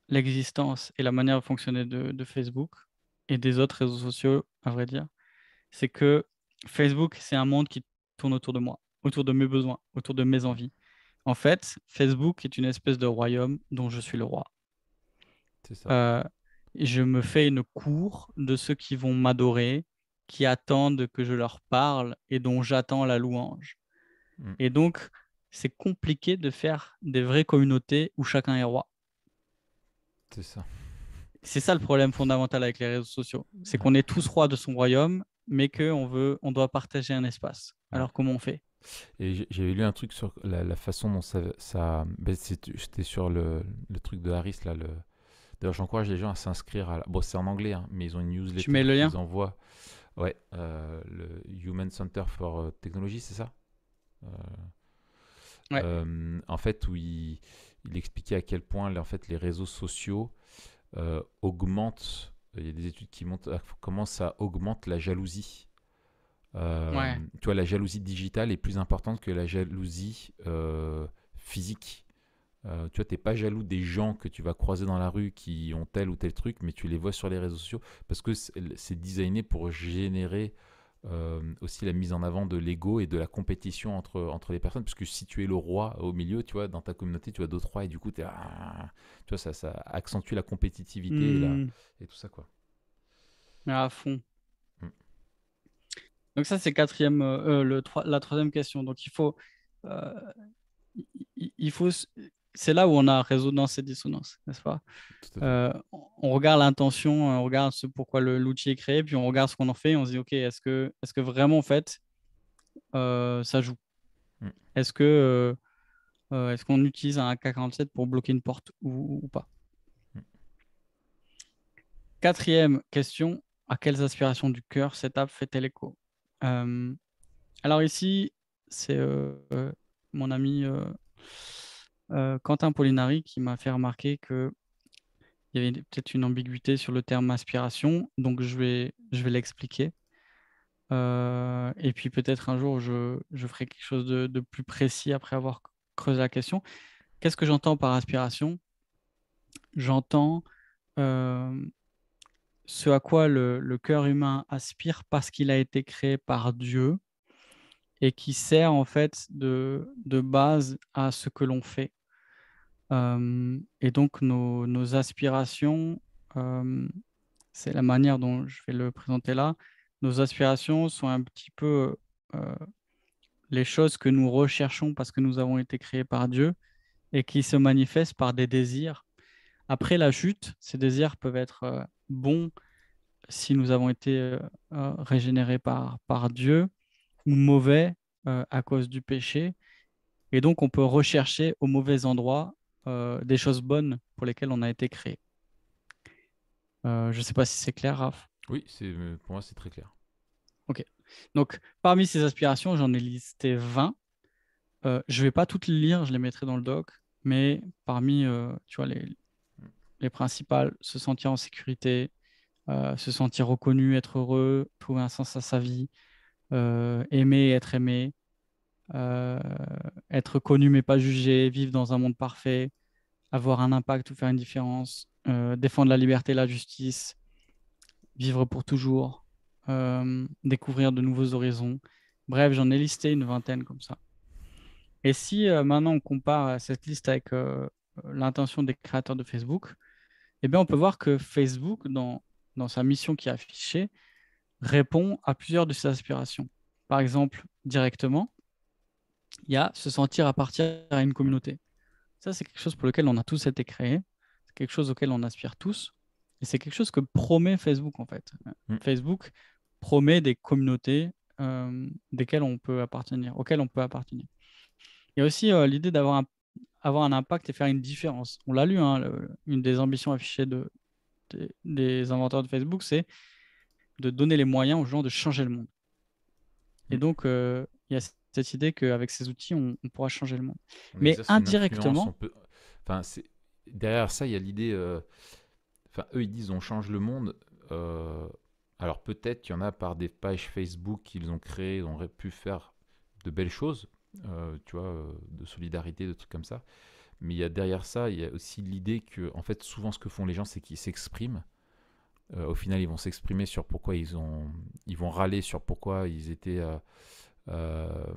l'existence et la manière de fonctionner de Facebook et des autres réseaux sociaux, à vrai dire. C'est que Facebook, c'est un monde qui tourne autour de moi, autour de mes besoins, autour de mes envies. En fait, Facebook est une espèce de royaume dont je suis le roi. C'est ça. Euh, je me fais une cour de ceux qui vont m'adorer, qui attendent que je leur parle et dont j'attends la louange. Mm. Et donc, c'est compliqué de faire des vraies communautés où chacun est roi. C'est ça. C'est ça le problème fondamental avec les réseaux sociaux. C'est Ouais. qu'on est tous rois de son royaume, mais on doit partager un espace. Ouais. Alors, comment on fait? Et j'avais lu un truc sur la façon dont ben, c'était sur le truc de Harris, là. D'ailleurs, j'encourage les gens à s'inscrire. Bon, c'est en anglais, hein, mais ils ont une Tu newsletter mets le lien? qu'ils envoient. Ouais, le Human Center for Technology, c'est ça? Euh, Ouais, En fait, où il expliquait à quel point en fait, les réseaux sociaux augmentent. Il y a des études qui montrent comment ça augmente la jalousie. ouais, Tu vois, la jalousie digitale est plus importante que la jalousie physique. Tu vois, t'es pas jaloux des gens que tu vas croiser dans la rue qui ont tel ou tel truc, mais tu les vois sur les réseaux sociaux parce que c'est designé pour générer aussi la mise en avant de l'ego et de la compétition entre les personnes. Parce que si tu es le roi au milieu, tu vois, dans ta communauté, tu as d'autres rois et du coup, tu vois, ça accentue la compétitivité hmm, et tout ça, quoi. à fond. Mm. Donc ça, c'est la troisième question. Donc euh, il faut, c'est là où on a résonance et dissonance, n'est-ce pas? Tout à fait. On regarde l'intention, on regarde pourquoi l'outil est créé, puis on regarde ce qu'on en fait, et on se dit, OK, est-ce que vraiment, en fait, ça joue? Mm. Est-ce qu'on utilise un AK-47 pour bloquer une porte ou pas? Mm. Quatrième question, à quelles aspirations du cœur cette app fait-elle écho? Euh, alors ici, c'est mon ami Quentin Polinari qui m'a fait remarquer qu'il y avait peut-être une ambiguïté sur le terme aspiration, donc je vais l'expliquer. Et puis peut-être un jour, je ferai quelque chose de plus précis après avoir creusé la question. Qu'est-ce que j'entends par aspiration? J'entends euh, ce à quoi le cœur humain aspire parce qu'il a été créé par Dieu et qui sert en fait de base à ce que l'on fait. Et donc nos aspirations, euh, c'est la manière dont je vais le présenter là, nos aspirations sont un petit peu euh, les choses que nous recherchons parce que nous avons été créés par Dieu et qui se manifestent par des désirs. Après la chute, ces désirs peuvent être bons si nous avons été régénérés par Dieu ou mauvais à cause du péché. Et donc, on peut rechercher au mauvais endroit des choses bonnes pour lesquelles on a été créé. Je ne sais pas si c'est clair, Raph. Oui, pour moi, c'est très clair. OK. Donc, parmi ces aspirations, j'en ai listé 20. Je ne vais pas toutes les lire, je les mettrai dans le doc. Mais parmi, tu vois, les principales, se sentir en sécurité, se sentir reconnu, être heureux, trouver un sens à sa vie, aimer, être aimé, euh, être connu mais pas jugé, vivre dans un monde parfait, avoir un impact ou faire une différence, défendre la liberté et la justice, vivre pour toujours, découvrir de nouveaux horizons. Bref, j'en ai listé une vingtaine comme ça. Et si maintenant on compare cette liste avec l'intention des créateurs de Facebook, eh bien on peut voir que Facebook, dans sa mission qui est affichée, répond à plusieurs de ces aspirations. Par exemple, directement, il y a se sentir appartenir à une communauté. Ça, c'est quelque chose pour lequel on a tous été créés. C'est quelque chose auquel on aspire tous. Et c'est quelque chose que promet Facebook, en fait. Mm. Facebook promet des communautés desquelles on peut appartenir, auxquelles on peut appartenir. Il y a aussi l'idée avoir un impact et faire une différence. On l'a lu, hein, une des ambitions affichées des inventeurs de Facebook, c'est de donner les moyens aux gens de changer le monde. Et Mm. donc, il y a cette idée qu'avec ces outils, on pourra changer le monde. On Mais exerce une influence, on indirectement, peut. Enfin, derrière ça, il y a l'idée. Enfin, eux, ils disent on change le monde. Euh, alors peut-être qu'il y en a par des pages Facebook qu'ils ont créées, ils auraient pu faire de belles choses, tu vois, de solidarité, de trucs comme ça. Mais il y a derrière ça, il y a aussi l'idée que, en fait, souvent ce que font les gens, c'est qu'ils s'expriment. Au final, ils vont s'exprimer sur pourquoi ils vont râler sur pourquoi ils étaient euh,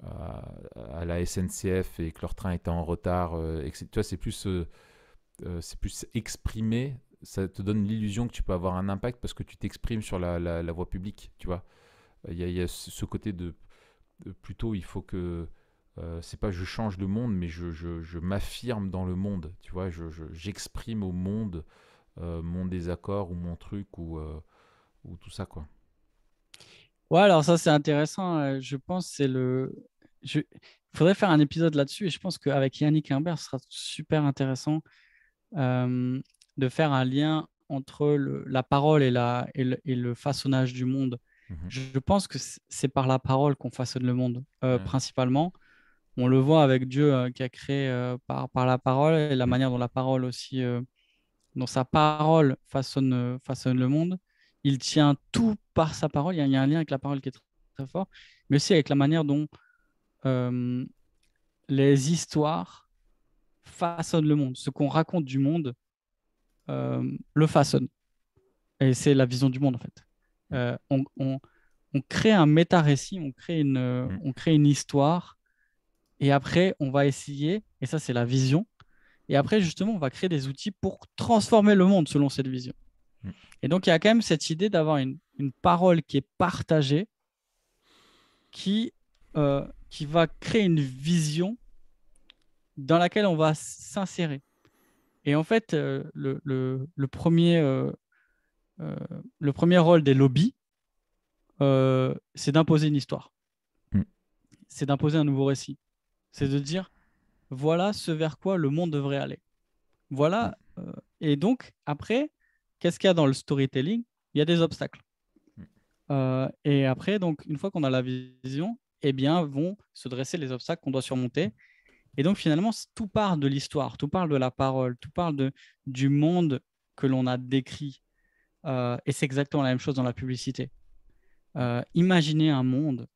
à la SNCF et que leur train était en retard. Tu vois, c'est plus exprimé. Ça te donne l'illusion que tu peux avoir un impact parce que tu t'exprimes sur la voie publique, tu vois. Il y a ce côté plutôt, il faut que c'est pas je change le monde, mais je m'affirme dans le monde, tu vois. J'exprime au monde mon désaccord ou mon truc ou tout ça, quoi. ouais, alors ça c'est intéressant. Je pense que il faudrait faire un épisode là-dessus et je pense qu'avec Yannick Imbert, ce sera super intéressant euh, de faire un lien entre la parole et le façonnage du monde. Mhm. Je pense que c'est par la parole qu'on façonne le monde, Ouais. principalement. On le voit avec Dieu qui a créé par la parole et la Mm. manière dont la parole aussi, dont sa parole façonne le monde. Il tient tout par sa parole. Il y a un lien avec la parole qui est très, très fort, mais aussi avec la manière dont euh, les histoires façonnent le monde. Ce qu'on raconte du monde le façonne. Et c'est la vision du monde, en fait. Mm. On crée un méta-récit, Mm. on crée une histoire, et après, on va essayer, et ça, c'est la vision, et après, justement, on va créer des outils pour transformer le monde selon cette vision. Mm. Et donc, il y a quand même cette idée d'avoir une parole qui est partagée, qui, qui va créer une vision dans laquelle on va s'insérer. Et en fait, euh, le premier rôle des lobbies, c'est d'imposer une histoire, Mm. c'est d'imposer un nouveau récit, c'est de dire, voilà ce vers quoi le monde devrait aller. Mm. Voilà. Et donc, après, qu'est-ce qu'il y a dans le storytelling? Il y a des obstacles. Mm. Et après, donc, une fois qu'on a la vision, eh bien, vont se dresser les obstacles qu'on doit surmonter. Et donc, finalement, tout part de l'histoire, tout part de la parole, tout part du monde que l'on a décrit. Et c'est exactement la même chose dans la publicité. Mm. Imaginez un monde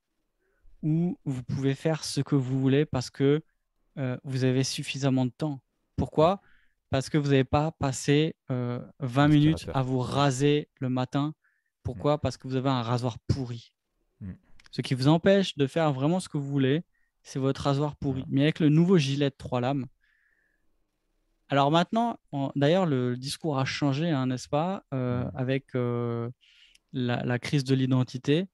où vous pouvez faire ce que vous voulez parce que vous avez suffisamment de temps. Ouais. Pourquoi? Parce que vous n'avez pas passé 20 minutes à L'aspirateur. vous raser le matin. Mm. Pourquoi? Parce que vous avez un rasoir pourri. Mm. Ce qui vous empêche de faire vraiment ce que vous voulez, c'est votre rasoir pourri. Voilà. Mais avec le nouveau gilet de 3 lames, alors maintenant, d'ailleurs, le discours a changé, hein, n'est-ce pas, Mm. avec la crise de l'identité.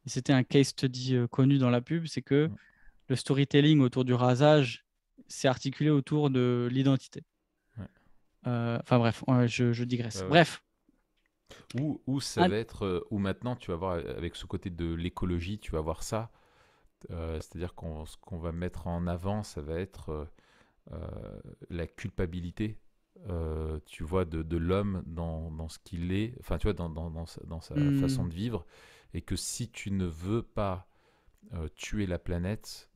Et c'était un case study connu dans la pub, c'est que Mm. le storytelling autour du rasage s'est articulé autour de l'identité. Ouais. Enfin bref, je digresse. Ouais, ouais. Bref, Ou ça un- va être, ou maintenant tu vas voir avec ce côté de l'écologie, tu vas voir ça. C'est-à-dire ce qu'on va mettre en avant, ça va être la culpabilité, tu vois, de l'homme dans ce qu'il est, enfin, tu vois, dans sa façon hmm, de vivre, et que si tu ne veux pas tuer la planète,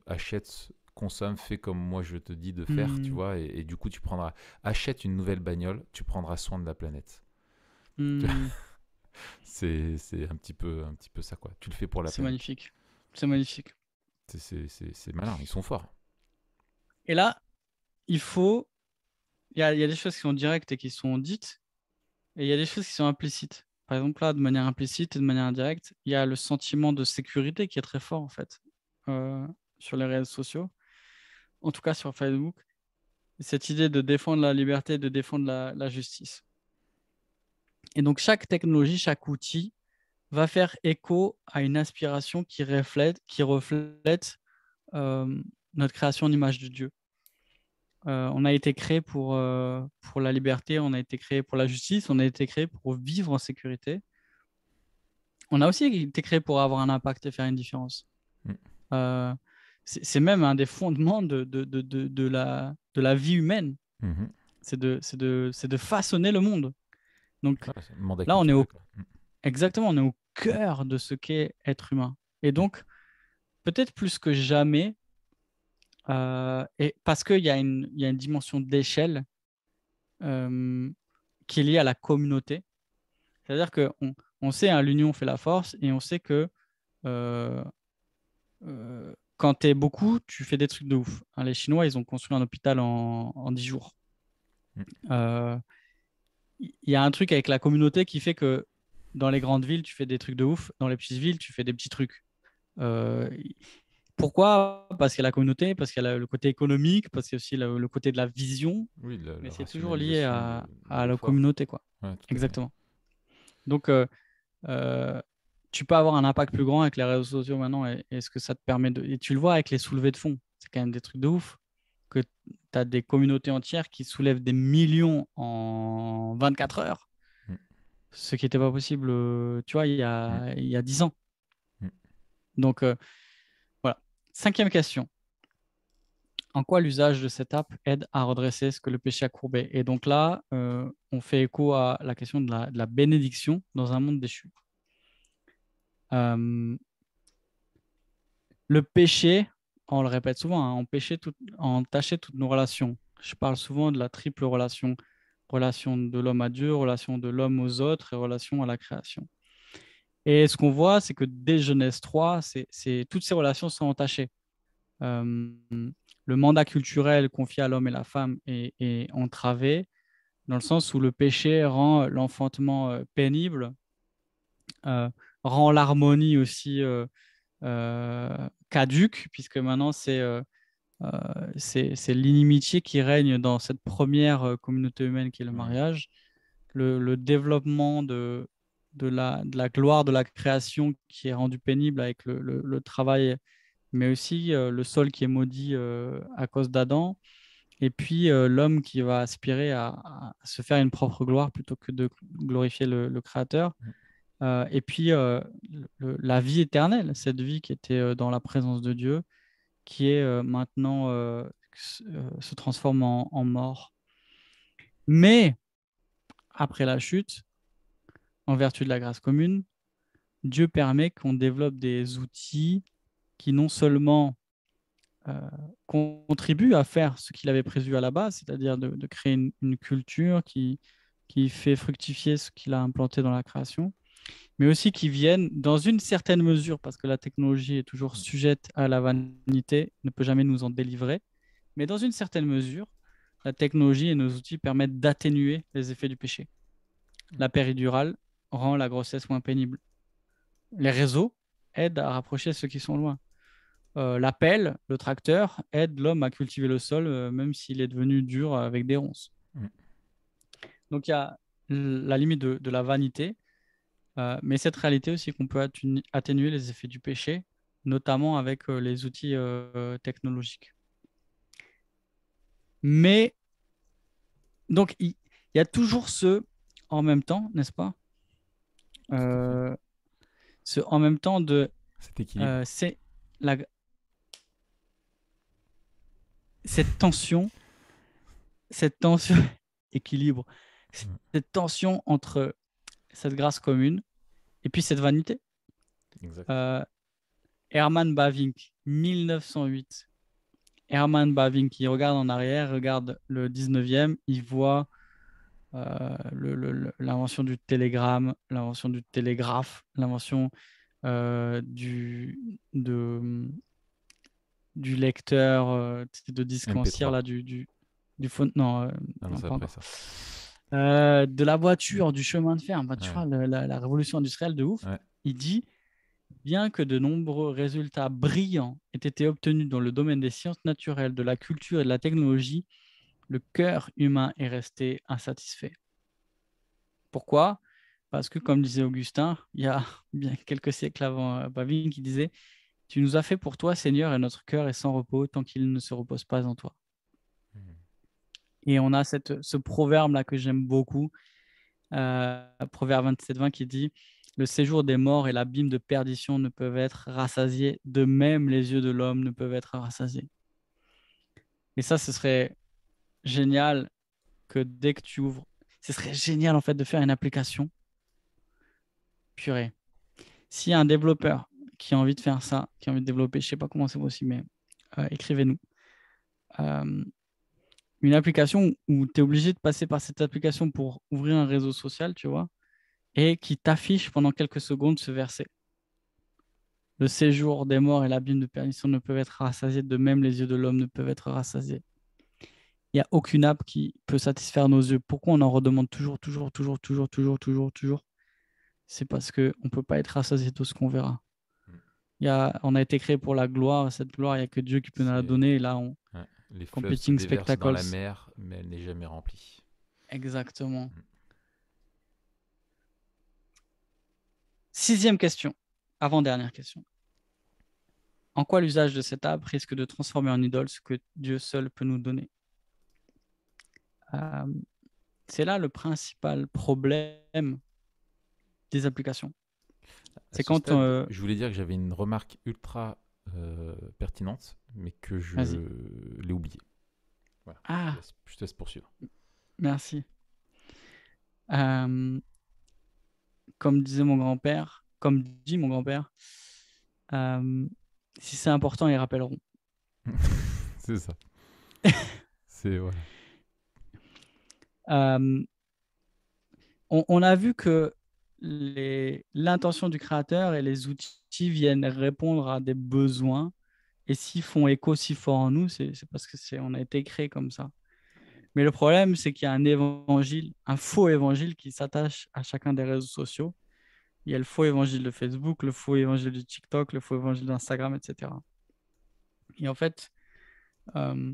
achète, consomme, fais comme moi je te dis de faire, tu hmm, vois, et du coup, achète une nouvelle bagnole, tu prendras soin de la planète. hmm, C'est un petit peu ça, quoi. Tu le fais pour la c'est planète. magnifique. C'est magnifique. C'est malin, ils sont forts. Et là, il y a des choses qui sont directes et qui sont dites, et il y a des choses qui sont implicites. Par exemple, là, de manière implicite et de manière indirecte, il y a le sentiment de sécurité qui est très fort, en fait, euh, sur les réseaux sociaux, en tout cas sur Facebook. Cette idée de défendre la liberté, de défendre la justice. Et donc, chaque technologie, chaque outil va faire écho à une aspiration qui reflète euh, notre création en image de Dieu. On a été créé pour la liberté, on a été créé pour la justice, on a été créé pour vivre en sécurité. On a aussi été créé pour avoir un impact et faire une différence. Mm. Euh, c'est même un des fondements de la vie humaine, Mhm. c'est de façonner le monde. Donc Ouais, c'est un mandat là, on est culturel, quoi. Mm. exactement, on est au cœur de ce qu'est être humain. Et Mm. donc, peut-être plus que jamais, et parce il y a une dimension d'échelle euh, qui est liée à la communauté. C'est-à-dire on sait, hein, l'union fait la force, et on sait que euh, quand tu es beaucoup, tu fais des trucs de ouf. Hein, les Chinois, ils ont construit un hôpital en 10 jours. Mm. Euh, Il y a un truc avec la communauté qui fait que dans les grandes villes, tu fais des trucs de ouf. Dans les petites villes, tu fais des petits trucs. Euh, Pourquoi? Parce qu'il y a la communauté, parce qu'il y a le côté économique, parce qu'il y a aussi le côté de la vision, Oui, mais la c'est toujours lié rationalisation de à la l'effort. communauté, quoi. Ouais, tout à fait. Exactement. Donc, euh, tu peux avoir un impact plus grand avec les réseaux sociaux maintenant, et ce que ça te permet de. Et tu le vois avec les soulevés de fonds, c'est quand même des trucs de ouf. Que tu as des communautés entières qui soulèvent des millions en 24 heures, Mm. ce qui n'était pas possible, tu vois, Mm. il y a 10 ans. Mm. Donc, voilà. Cinquième question. En quoi l'usage de cette app aide à redresser ce que le péché a courbé? Et donc là, on fait écho à la question de la bénédiction dans un monde déchu. Euh, le péché, on le répète souvent, hein, entaché toutes nos relations. Je parle souvent de la triple relation, relation de l'homme à Dieu, relation de l'homme aux autres et relation à la création. Et ce qu'on voit, c'est que dès Genèse 3, toutes ces relations sont entachées. Euh, le mandat culturel confié à l'homme et la femme est entravé, dans le sens où le péché rend l'enfantement pénible, euh, rend l'harmonie aussi caduque, puisque maintenant euh, c'est l'inimitié qui règne dans cette première communauté humaine qui est le Mm. mariage. Le développement de la gloire de la création qui est rendu pénible avec le travail, mais aussi le sol qui est maudit à cause d'Adam, et puis l'homme qui va aspirer à se faire une propre gloire plutôt que de glorifier le Créateur. Mm. Et puis la vie éternelle, cette vie qui était dans la présence de Dieu, qui est maintenant se transforme en mort. Mais après la chute, en vertu de la grâce commune, Dieu permet qu'on développe des outils qui non seulement euh, contribuent à faire ce qu'il avait prévu à la base, c'est-à-dire de créer une culture qui fait fructifier ce qu'il a implanté dans la création, mais aussi qui viennent dans une certaine mesure, parce que la technologie est toujours Mm. sujette à la vanité, ne peut jamais nous en délivrer, mais dans une certaine mesure, la technologie et nos outils permettent d'atténuer les effets du péché. La péridurale rend la grossesse moins pénible. Les réseaux aident à rapprocher ceux qui sont loin. La pelle, le tracteur, aide l'homme à cultiver le sol, même s'il est devenu dur avec des ronces. Mm. Donc il y a la limite de la vanité, mais cette réalité aussi qu'on peut atténuer les effets du péché, notamment avec les outils technologiques. Mais donc il y a toujours ce en même temps, n'est-ce pas? Tout à fait. Euh, Ce en même temps Cet équilibre. c'est la, cette tension, cette tension équilibre, Mm. cette tension entre cette grâce commune et puis cette vanité. Exact. Euh, Herman Bavinck, 1908. Herman Bavinck, il regarde en arrière, regarde le 19e, il voit l'invention du télégramme, l'invention du télégraphe, l'invention du lecteur de disque en cire, MP3. là, du phone. Non, Ah non, non, c'est pas après encore. ça. De la voiture, du chemin de fer, bah, tu Ouais. vois, la révolution industrielle de ouf. Ouais. Il dit, bien que de nombreux résultats brillants aient été obtenus dans le domaine des sciences naturelles, de la culture et de la technologie, le cœur humain est resté insatisfait. Pourquoi? Parce que, comme disait Augustin, il y a bien quelques siècles avant Bavinck, qui disait, tu nous as fait pour toi, Seigneur, et notre cœur est sans repos tant qu'il ne se repose pas en toi. Mm. Et on a ce proverbe-là que j'aime beaucoup, proverbe 27-20, qui dit, le séjour des morts et l'abîme de perdition ne peuvent être rassasiés, de même les yeux de l'homme ne peuvent être rassasiés. Et ça, ce serait génial que dès que tu ouvres, ce serait génial en fait de faire une application. Purée. S'il y a un développeur qui a envie de faire ça, qui a envie de développer, je ne sais pas comment c'est possible, mais écrivez-nous. Euh, une application où tu es obligé de passer par cette application pour ouvrir un réseau social, tu vois, et qui t'affiche pendant quelques secondes ce verset. Le séjour des morts et l'abîme de perdition ne peuvent être rassasiés, de même les yeux de l'homme ne peuvent être rassasiés. Il n'y a aucune app qui peut satisfaire nos yeux. Pourquoi on en redemande toujours, toujours, toujours, toujours, toujours, toujours, toujours? C'est parce qu'on ne peut pas être rassasié de ce qu'on verra. Mm. On a été créé pour la gloire. Cette gloire, il n'y a que Dieu qui peut nous la C'est... donner. Et là, on ouais. Les fleuves se competing déversent dans spectacles. la mer, mais elle n'est jamais remplie. Exactement. Mm. 6e question, avant-dernière question. En quoi l'usage de cette app risque de transformer en idole ce que Dieu seul peut nous donner? Euh, c'est là le principal problème des applications. À C'est ce quand stade, je voulais dire que j'avais une remarque ultra pertinente, mais que je Vas-y. l'ai oubliée. Voilà, Ah, je te laisse poursuivre. merci. Euh, Comme disait mon grand-père, comme dit mon grand-père, euh, si c'est important, ils rappelleront. C'est ça. C'est voilà. Euh, on a vu que l'intention du créateur et les outils viennent répondre à des besoins. Et s'ils font écho si fort en nous, c'est parce que on a été créé comme ça. Mais le problème, c'est qu'il y a un évangile, un faux évangile qui s'attache à chacun des réseaux sociaux. Il y a le faux évangile de Facebook, le faux évangile de TikTok, le faux évangile d'Instagram, etc. Et en fait, euh,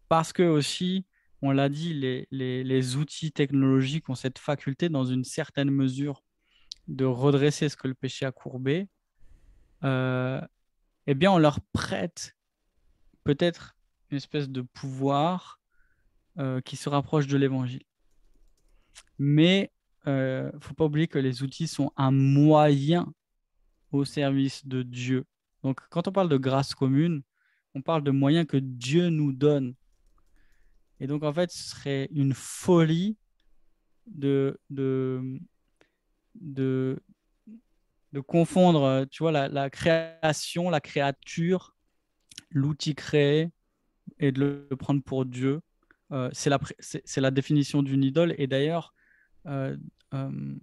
parce que aussi, on l'a dit, les outils technologiques ont cette faculté, dans une certaine mesure, de redresser ce que le péché a courbé, euh, eh bien, on leur prête peut-être une espèce de pouvoir qui se rapproche de l'évangile. Mais il ne faut pas oublier que les outils sont un moyen au service de Dieu. Donc, quand on parle de grâce commune, on parle de moyens que Dieu nous donne. Et donc, en fait, ce serait une folie de, de, de, de confondre, tu vois, la création, la créature, l'outil créé, et de le prendre pour Dieu. C'est la définition d'une idole. Et d'ailleurs, euh,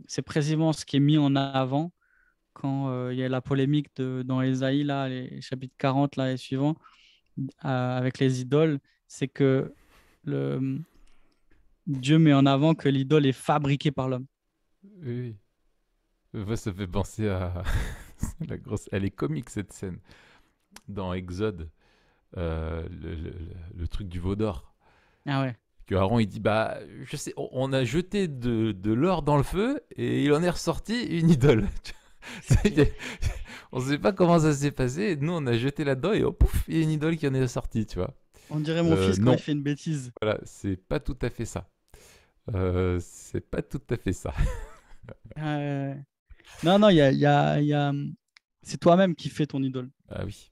c'est précisément ce qui est mis en avant quand il y a la polémique dans Ésaïe, là, les chapitres 40 là, et suivants, avec les idoles, c'est que le, Dieu met en avant que l'idole est fabriquée par l'homme. Oui, oui. Moi, ça fait penser à la grosse. Elle est comique cette scène dans Exode, le truc du veau d'or. Ah ouais. Que Aaron il dit bah je sais, on a jeté de l'or dans le feu et il en est ressorti une idole. On sait pas comment ça s'est passé. Nous on a jeté là-dedans et oh, pouf, il y a une idole qui en est sortie, tu vois. On dirait mon fils quand il Non, fait une bêtise. voilà, c'est pas tout à fait ça. C'est pas tout à fait ça. Euh, Non, non, c'est toi-même qui fais ton idole. Ah oui,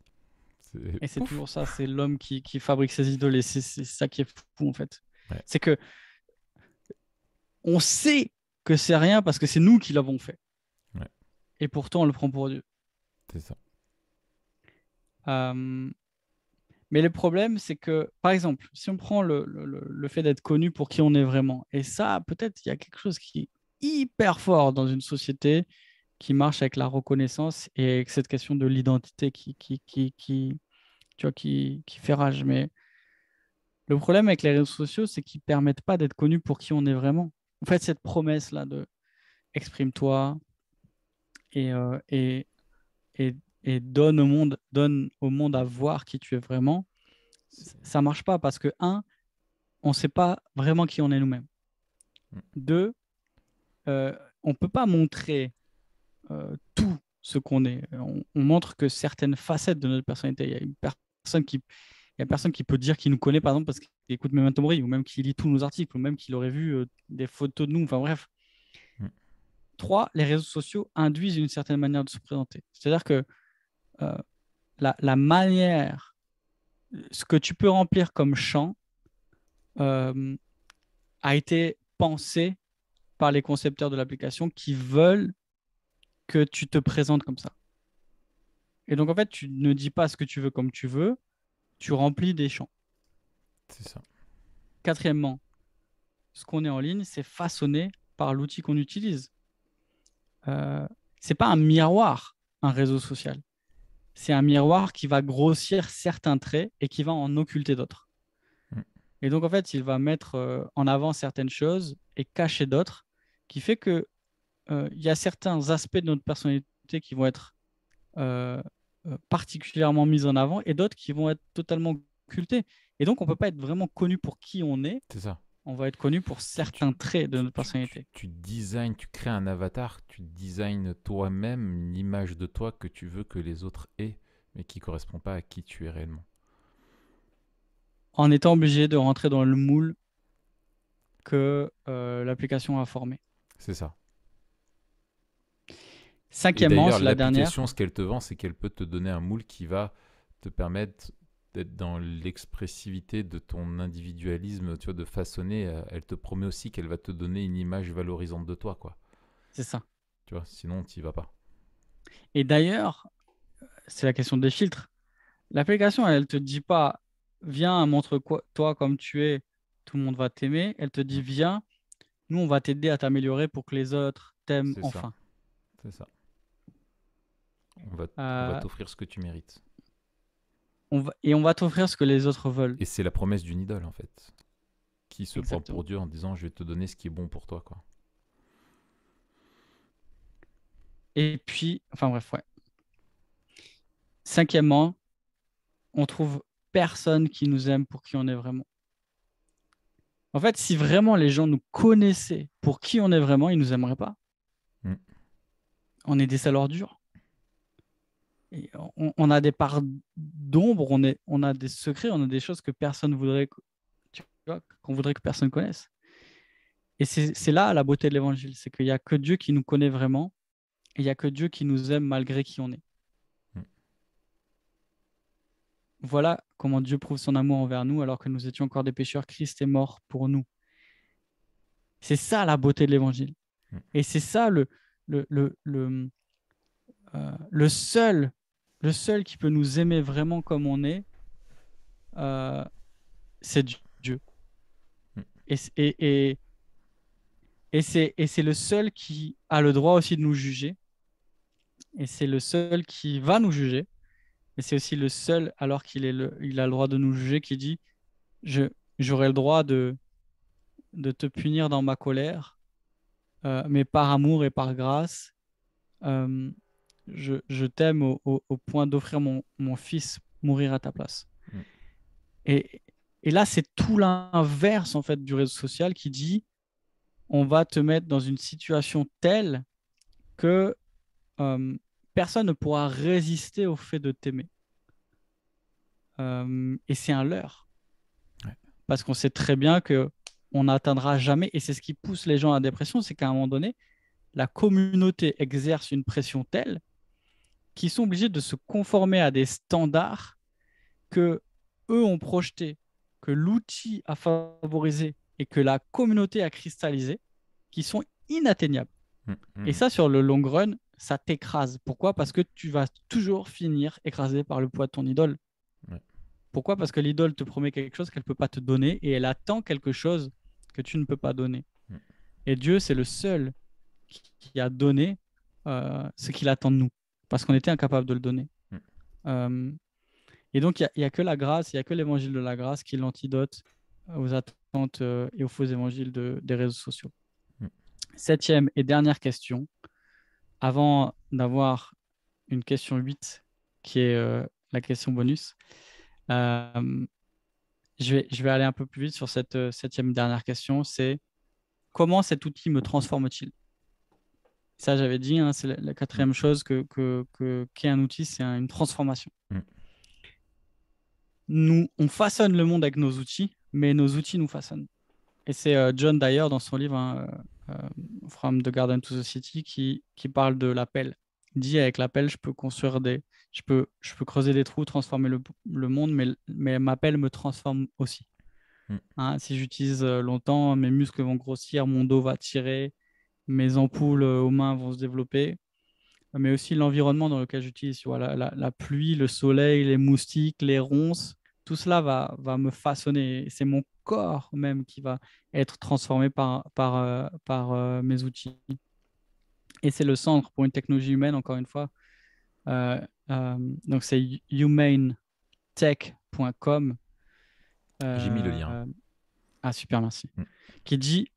c'est Et c'est pouf. toujours ça, c'est l'homme qui fabrique ses idoles. Et c'est ça qui est fou, en fait. Ouais, C'est que on sait que c'est rien parce que c'est nous qui l'avons fait. ouais, Et pourtant, on le prend pour Dieu. c'est ça. Euh, mais le problème, c'est que, par exemple, si on prend le fait d'être connu pour qui on est vraiment, et ça, peut-être, il y a quelque chose qui est hyper fort dans une société qui marche avec la reconnaissance et avec cette question de l'identité tu vois, qui fait rage. Mais le problème avec les réseaux sociaux, c'est qu'ils ne permettent pas d'être connus pour qui on est vraiment. En fait, cette promesse-là de exprime-toi et, euh, et, et, et donne au monde à voir qui tu es vraiment, C'est- ça ne marche pas parce que, un, on ne sait pas vraiment qui on est nous-mêmes. mm, Deux, on ne peut pas montrer tout ce qu'on est. On montre que certaines facettes de notre personnalité. Il y a personne qui peut dire qu'il nous connaît, par exemple, parce qu'il écoute Memento Mori, ou même qu'il lit tous nos articles, ou même qu'il aurait vu des photos de nous. Enfin bref. mm, Trois, les réseaux sociaux induisent une certaine manière de se présenter. C'est-à-dire que euh, la manière, ce que tu peux remplir comme champ, euh, a été pensé par les concepteurs de l'application qui veulent que tu te présentes comme ça. Et donc, en fait, tu ne dis pas ce que tu veux comme tu veux, tu remplis des champs. c'est ça. Quatrièmement, ce qu'on est en ligne, c'est façonné par l'outil qu'on utilise. Euh, c'est pas un miroir, un réseau social. C'est un miroir qui va grossir certains traits et qui va en occulter d'autres. Mm, Et donc, en fait, il va mettre en avant certaines choses et cacher d'autres, qui fait que il y a certains aspects de notre personnalité qui vont être euh, particulièrement mis en avant et d'autres qui vont être totalement occultés. Et donc, on ne peut pas être vraiment connu pour qui on est. c'est ça. On va être connu pour certains traits de notre personnalité. Tu designs, tu crées un avatar, tu designs toi-même l'image de toi que tu veux que les autres aient, mais qui ne correspond pas à qui tu es réellement. En étant obligé de rentrer dans le moule que l'application a formé. C'est ça. Et Cinquièmement, d'ailleurs, c'est la dernière. l'application, ce qu'elle te vend, c'est qu'elle peut te donner un moule qui va te permettent d'être dans l'expressivité de ton individualisme, tu vois, de façonner. Elle te promet aussi qu'elle va te donner une image valorisante de toi, quoi. C'est ça. Tu vois, sinon, tu n'y vas pas. Et d'ailleurs, c'est la question des filtres. L'application, elle ne te dit pas, viens, montre-toi comme tu es, tout le monde va t'aimer. Elle te Mm. dit, viens, nous, on va t'aider à t'améliorer pour que les autres t'aiment C'est ça, enfin. c'est ça. On va Euh, t'offrir ce que tu mérites. et on va t'offrir ce que les autres veulent. Et c'est la promesse d'une idole, en fait, qui se prend pour Exactement. Dieu en disant, je vais te donner ce qui est bon pour toi, quoi. Et puis, enfin bref, ouais. Cinquièmement, on trouve personne qui nous aime pour qui on est vraiment. En fait, si vraiment les gens nous connaissaient pour qui on est vraiment, ils nous aimeraient pas. Mm. On est des sales ordures. Et on a des parts d'ombre, on a des secrets, on a des choses que personne voudrait, tu vois, qu'on voudrait que personne connaisse. Et c'est là la beauté de l'évangile, c'est qu'il n'y a que Dieu qui nous connaît vraiment, et il n'y a que Dieu qui nous aime malgré qui on est. Mm. Voilà comment Dieu prouve son amour envers nous alors que nous étions encore des pécheurs, Christ est mort pour nous. C'est ça la beauté de l'évangile. Mm. Et c'est ça le, le, le, le seul qui peut nous aimer vraiment comme on est, euh, c'est Dieu. Mm. Et c'est le seul qui a le droit aussi de nous juger. Et c'est le seul qui va nous juger. Et c'est aussi le seul, alors il a le droit de nous juger, qui dit, je, j'aurai le droit de te punir dans ma colère, mais par amour et par grâce, euh, je t'aime au point d'offrir mon fils mourir à ta place. Mm. Et, et là, c'est tout l'inverse en fait du réseau social qui dit, on va te mettre dans une situation telle que personne ne pourra résister au fait de t'aimer. Et c'est un leurre. Ouais. Parce qu'on sait très bien que on n'atteindra jamais, et c'est ce qui pousse les gens à la dépression, c'est qu'à un moment donné, la communauté exerce une pression telle qu'ils sont obligés de se conformer à des standards que eux ont projetés, que l'outil a favorisé et que la communauté a cristallisé, qui sont inatteignables. Mm. Et Mm. ça, sur le long run, ça t'écrase. Pourquoi? Parce que tu vas toujours finir écrasé par le poids de ton idole. Ouais. Pourquoi? Parce que l'idole te promet quelque chose qu'elle ne peut pas te donner et elle attend quelque chose que tu ne peux pas donner. Mm. Et Dieu, c'est le seul qui a donné ce qu'il attend de nous, parce qu'on était incapable de le donner. Mm. Euh, et donc, il n'y a que la grâce, il n'y a que l'évangile de la grâce qui est l'antidote aux attentes et aux faux évangiles des réseaux sociaux. Mm. Septième et dernière question, avant d'avoir une question 8, qui est la question bonus. Je vais aller un peu plus vite sur cette septième dernière question. C'est comment cet outil me transforme-t-il? Ça, j'avais dit, hein, c'est la Mm. quatrième chose qu'est un outil, c'est une transformation. Mm. Nous, on façonne le monde avec nos outils, mais nos outils nous façonnent. Et c'est John Dyer dans son livre hein, From the Garden to the City qui parle de l'appel. Il dit avec l'appel, je peux creuser des trous, transformer le monde, mais ma pelle me transforme aussi. Mm. Hein, si j'utilise longtemps, mes muscles vont grossir, mon dos va tirer, mes ampoules aux mains vont se développer, mais aussi l'environnement dans lequel j'utilise. Tu vois, la pluie, le soleil, les moustiques, les ronces, tout cela va me façonner. C'est mon corps même qui va être transformé par mes outils. Et c'est le centre pour une technologie humaine, encore une fois. Euh, donc c'est humanetech.com. J'ai mis le lien. Ah, super, merci. Mm. Qui dit,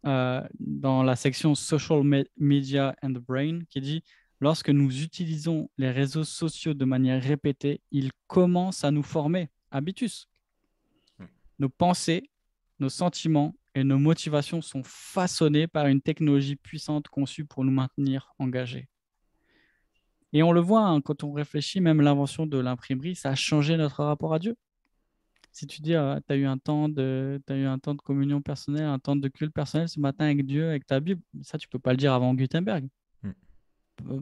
dans la section Social Media and the Brain, qui dit, lorsque nous utilisons les réseaux sociaux de manière répétée, ils commencent à nous former. Habitus. Mm. Nos pensées, nos sentiments et nos motivations sont façonnés par une technologie puissante conçue pour nous maintenir engagés. Et on le voit, hein, quand on réfléchit, même l'invention de l'imprimerie, ça a changé notre rapport à Dieu. Si tu dis, tu as eu t'as eu un temps de communion personnelle, un temps de culte personnel ce matin avec Dieu, avec ta Bible, ça, tu peux pas le dire avant Gutenberg. Mm.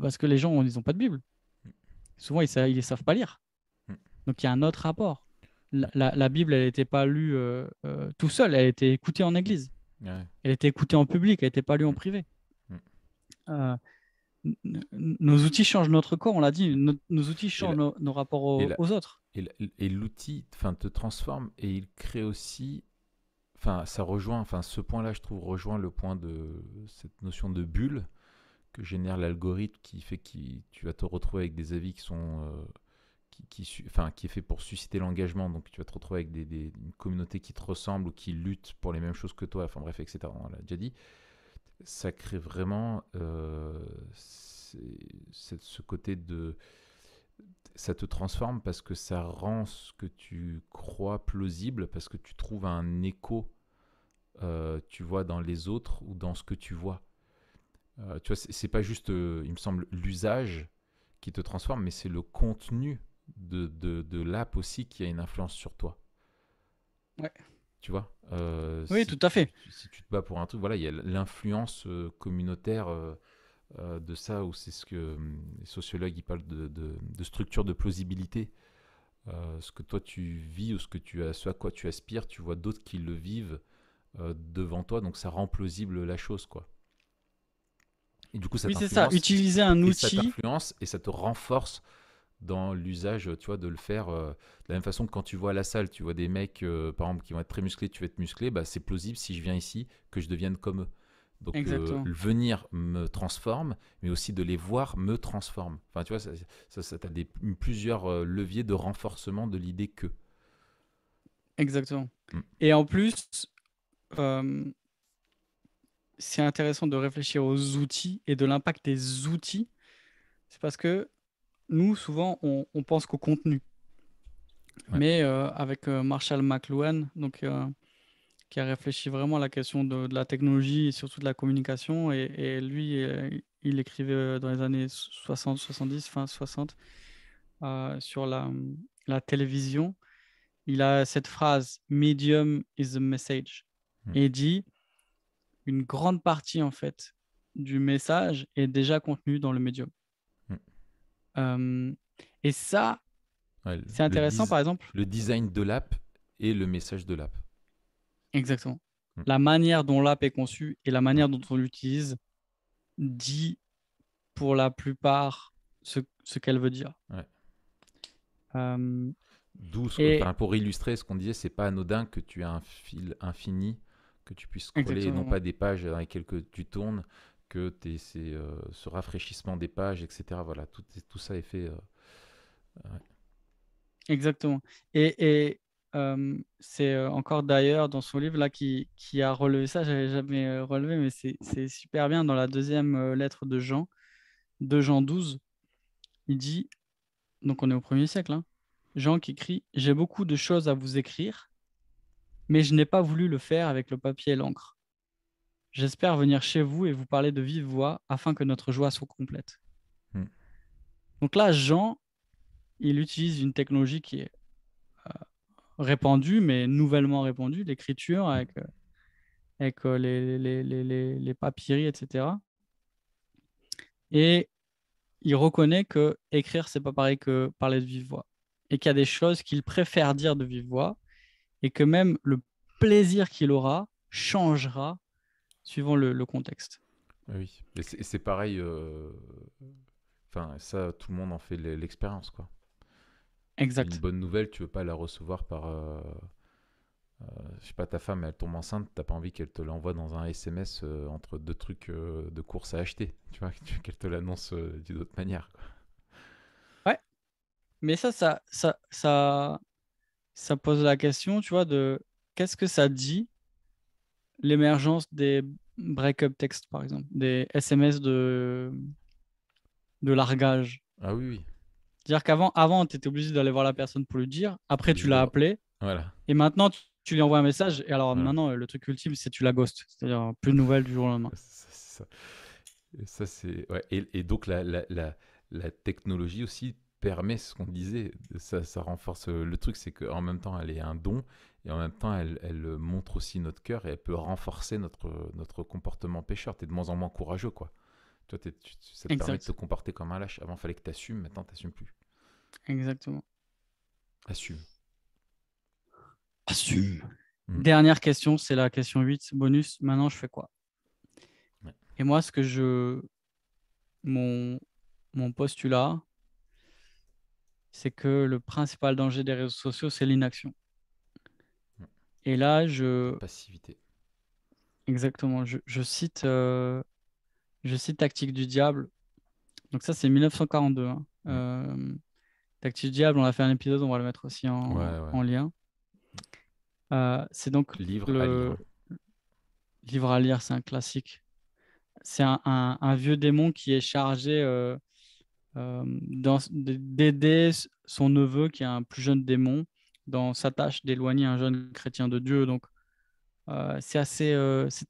Parce que les gens, ils n'ont pas de Bible. Mm. Souvent, ils ne savent pas lire. Mm. Donc il y a un autre rapport. La, Ouais. la- la Bible, elle n'était pas lue tout seul, elle était écoutée en église. Ouais. Elle était écoutée en public, elle n'était pas lue en Mm, privé. mm, Euh, nos outils changent notre corps, on l'a dit, mm. nos outils Et, changent la- nos rapports et, aux, la- aux autres. et l'outil, enfin, te transforme et il crée aussi, enfin, ça rejoint, enfin, ce point-là, je trouve, rejoint le point de cette notion de bulle que génère l'algorithme qui fait que tu vas te retrouver avec des avis qui sont, enfin, qui est fait pour susciter l'engagement. Donc, tu vas te retrouver avec une communauté qui te ressemble ou qui lutte pour les mêmes choses que toi. Enfin, bref, etc. On l'a déjà dit. Ça crée vraiment ce côté de ça te transforme parce que ça rend ce que tu crois plausible, parce que tu trouves un écho, tu vois, dans les autres ou dans ce que tu vois. Tu vois, c'est pas juste, il me semble, l'usage qui te transforme, mais c'est le contenu de l'app aussi qui a une influence sur toi. Ouais. Tu vois, Oui, tout à fait. si tu te bats pour un truc, voilà, il y a l'influence communautaire de ça, où c'est ce que les sociologues ils parlent de structure de plausibilité. Ce que toi tu vis ou ce à quoi tu aspires, tu vois d'autres qui le vivent devant toi, donc ça rend plausible la chose, quoi. Et du coup, ça Oui, c'est ça. t'influence, Utiliser un et ça outil. t'influence, et ça te renforce dans l'usage, tu vois, de le faire de la même façon que quand tu vois à la salle, tu vois des mecs, par exemple, qui vont être très musclés, tu vas être musclé, bah, c'est plausible si je viens ici que je devienne comme eux. Donc, Exactement. le venir me transforme, mais aussi de les voir me transforme. Enfin, tu vois, t'as plusieurs leviers de renforcement de l'idée que. Exactement. Mm. Et en plus, euh, c'est intéressant de réfléchir aux outils et de l'impact des outils. C'est parce que nous, souvent, on pense qu'au contenu. Ouais. Mais avec Marshall McLuhan, donc, qui a réfléchi vraiment à la question de la technologie et surtout de la communication, et lui, il écrivait dans les années 60, 70, fin 60, sur la télévision. Il a cette phrase, Medium is the message. Mm. Et il dit, une grande partie, en fait, du message est déjà contenu dans le médium. Mm. Euh, et ça, Ouais, c'est intéressant, par exemple. le design de l'app et le message de l'app. Exactement. Mm. La manière dont l'app est conçue et la Mm. manière dont on l'utilise dit pour la plupart ce qu'elle veut dire. Ouais. Euh, D'où, et enfin, pour illustrer ce qu'on disait, c'est pas anodin que tu aies un fil infini, que tu puisses scroller, et non exactement. pas des pages dans lesquelles que tu tournes, que tu aies ce rafraîchissement des pages, etc. Voilà, tout ça est fait. Ouais. Exactement. Et c'est encore d'ailleurs dans son livre là qui a relevé ça, j'avais jamais relevé, mais c'est super bien dans la deuxième lettre de Jean 12, il dit, donc on est au premier siècle, hein, Jean qui écrit, j'ai beaucoup de choses à vous écrire, mais je n'ai pas voulu le faire avec le papier et l'encre. J'espère venir chez vous et vous parler de vive voix afin que notre joie soit complète. Mm. Donc là, Jean, il utilise une technologie qui est répandue, mais nouvellement répandue, l'écriture Mm. avec les papyries, etc. Et il reconnaît que écrire, c'est pas pareil que parler de vive voix. Et qu'il y a des choses qu'il préfère dire de vive voix, et que même le plaisir qu'il aura changera suivant le contexte. Oui, et c'est pareil. Enfin, ça, tout le monde en fait l'expérience, quoi. Une Exact. bonne nouvelle, tu veux pas la recevoir par, je sais pas, ta femme, elle tombe enceinte, t'as pas envie qu'elle te l'envoie dans un SMS entre deux trucs de courses à acheter, tu vois, qu'elle te l'annonce d'une autre manière, quoi. Ouais, mais ça pose la question, tu vois, de qu'est-ce que ça dit, l'émergence des break-up texts, par exemple, des SMS de largage. Ah oui, oui, C'est-à-dire qu'avant, tu étais obligé d'aller voir la personne pour lui dire, t'es après, tu obligé de l'as voir. appelé, Voilà, et maintenant, tu lui envoies un message, et alors voilà. maintenant, le truc ultime, c'est tu la ghostes, c'est-à-dire plus de nouvelles du jour au lendemain. C'est ça. Et ça, c'est. Ouais. Et donc, la technologie aussi permet ce qu'on disait. Ça renforce le truc, c'est qu'en même temps, elle est un don, et en même temps, elle montre aussi notre cœur, et elle peut renforcer notre comportement pécheur. Tu es de moins en moins courageux, quoi. Toi, ça te permet de te Exact, comporter comme un lâche. Avant, il fallait que tu assumes, maintenant, tu n'assumes plus. exactement. Assume. Assume. Mm. Dernière question, c'est la question 8, bonus. Maintenant, je fais quoi? Ouais. Et moi, mon, mon postulat, c'est que le principal danger des réseaux sociaux, c'est l'inaction. Mm. Et là, La passivité. exactement, je cite Tactique du Diable. Donc ça, c'est 1942, hein. Mm. Tactique du Diable, on a fait un épisode, on va le mettre aussi Ouais, ouais. en lien. C'est donc Livre à le lire. livre à lire, c'est un classique. C'est un vieux démon qui est chargé d'aider son neveu, qui est un plus jeune démon, dans sa tâche d'éloigner un jeune chrétien de Dieu. Donc, c'est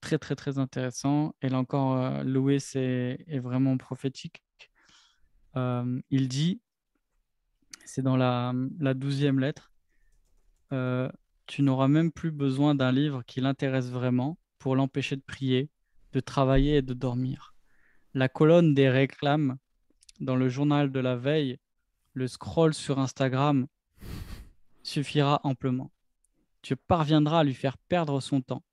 très, très, très intéressant. Et là encore, Louis est vraiment prophétique. Il dit, c'est dans la 12e lettre, euh, tu n'auras même plus besoin d'un livre qui l'intéresse vraiment pour l'empêcher de prier, de travailler et de dormir. La colonne des réclames dans le journal de la veille, le scroll sur Instagram suffira amplement. Tu parviendras à lui faire perdre son temps,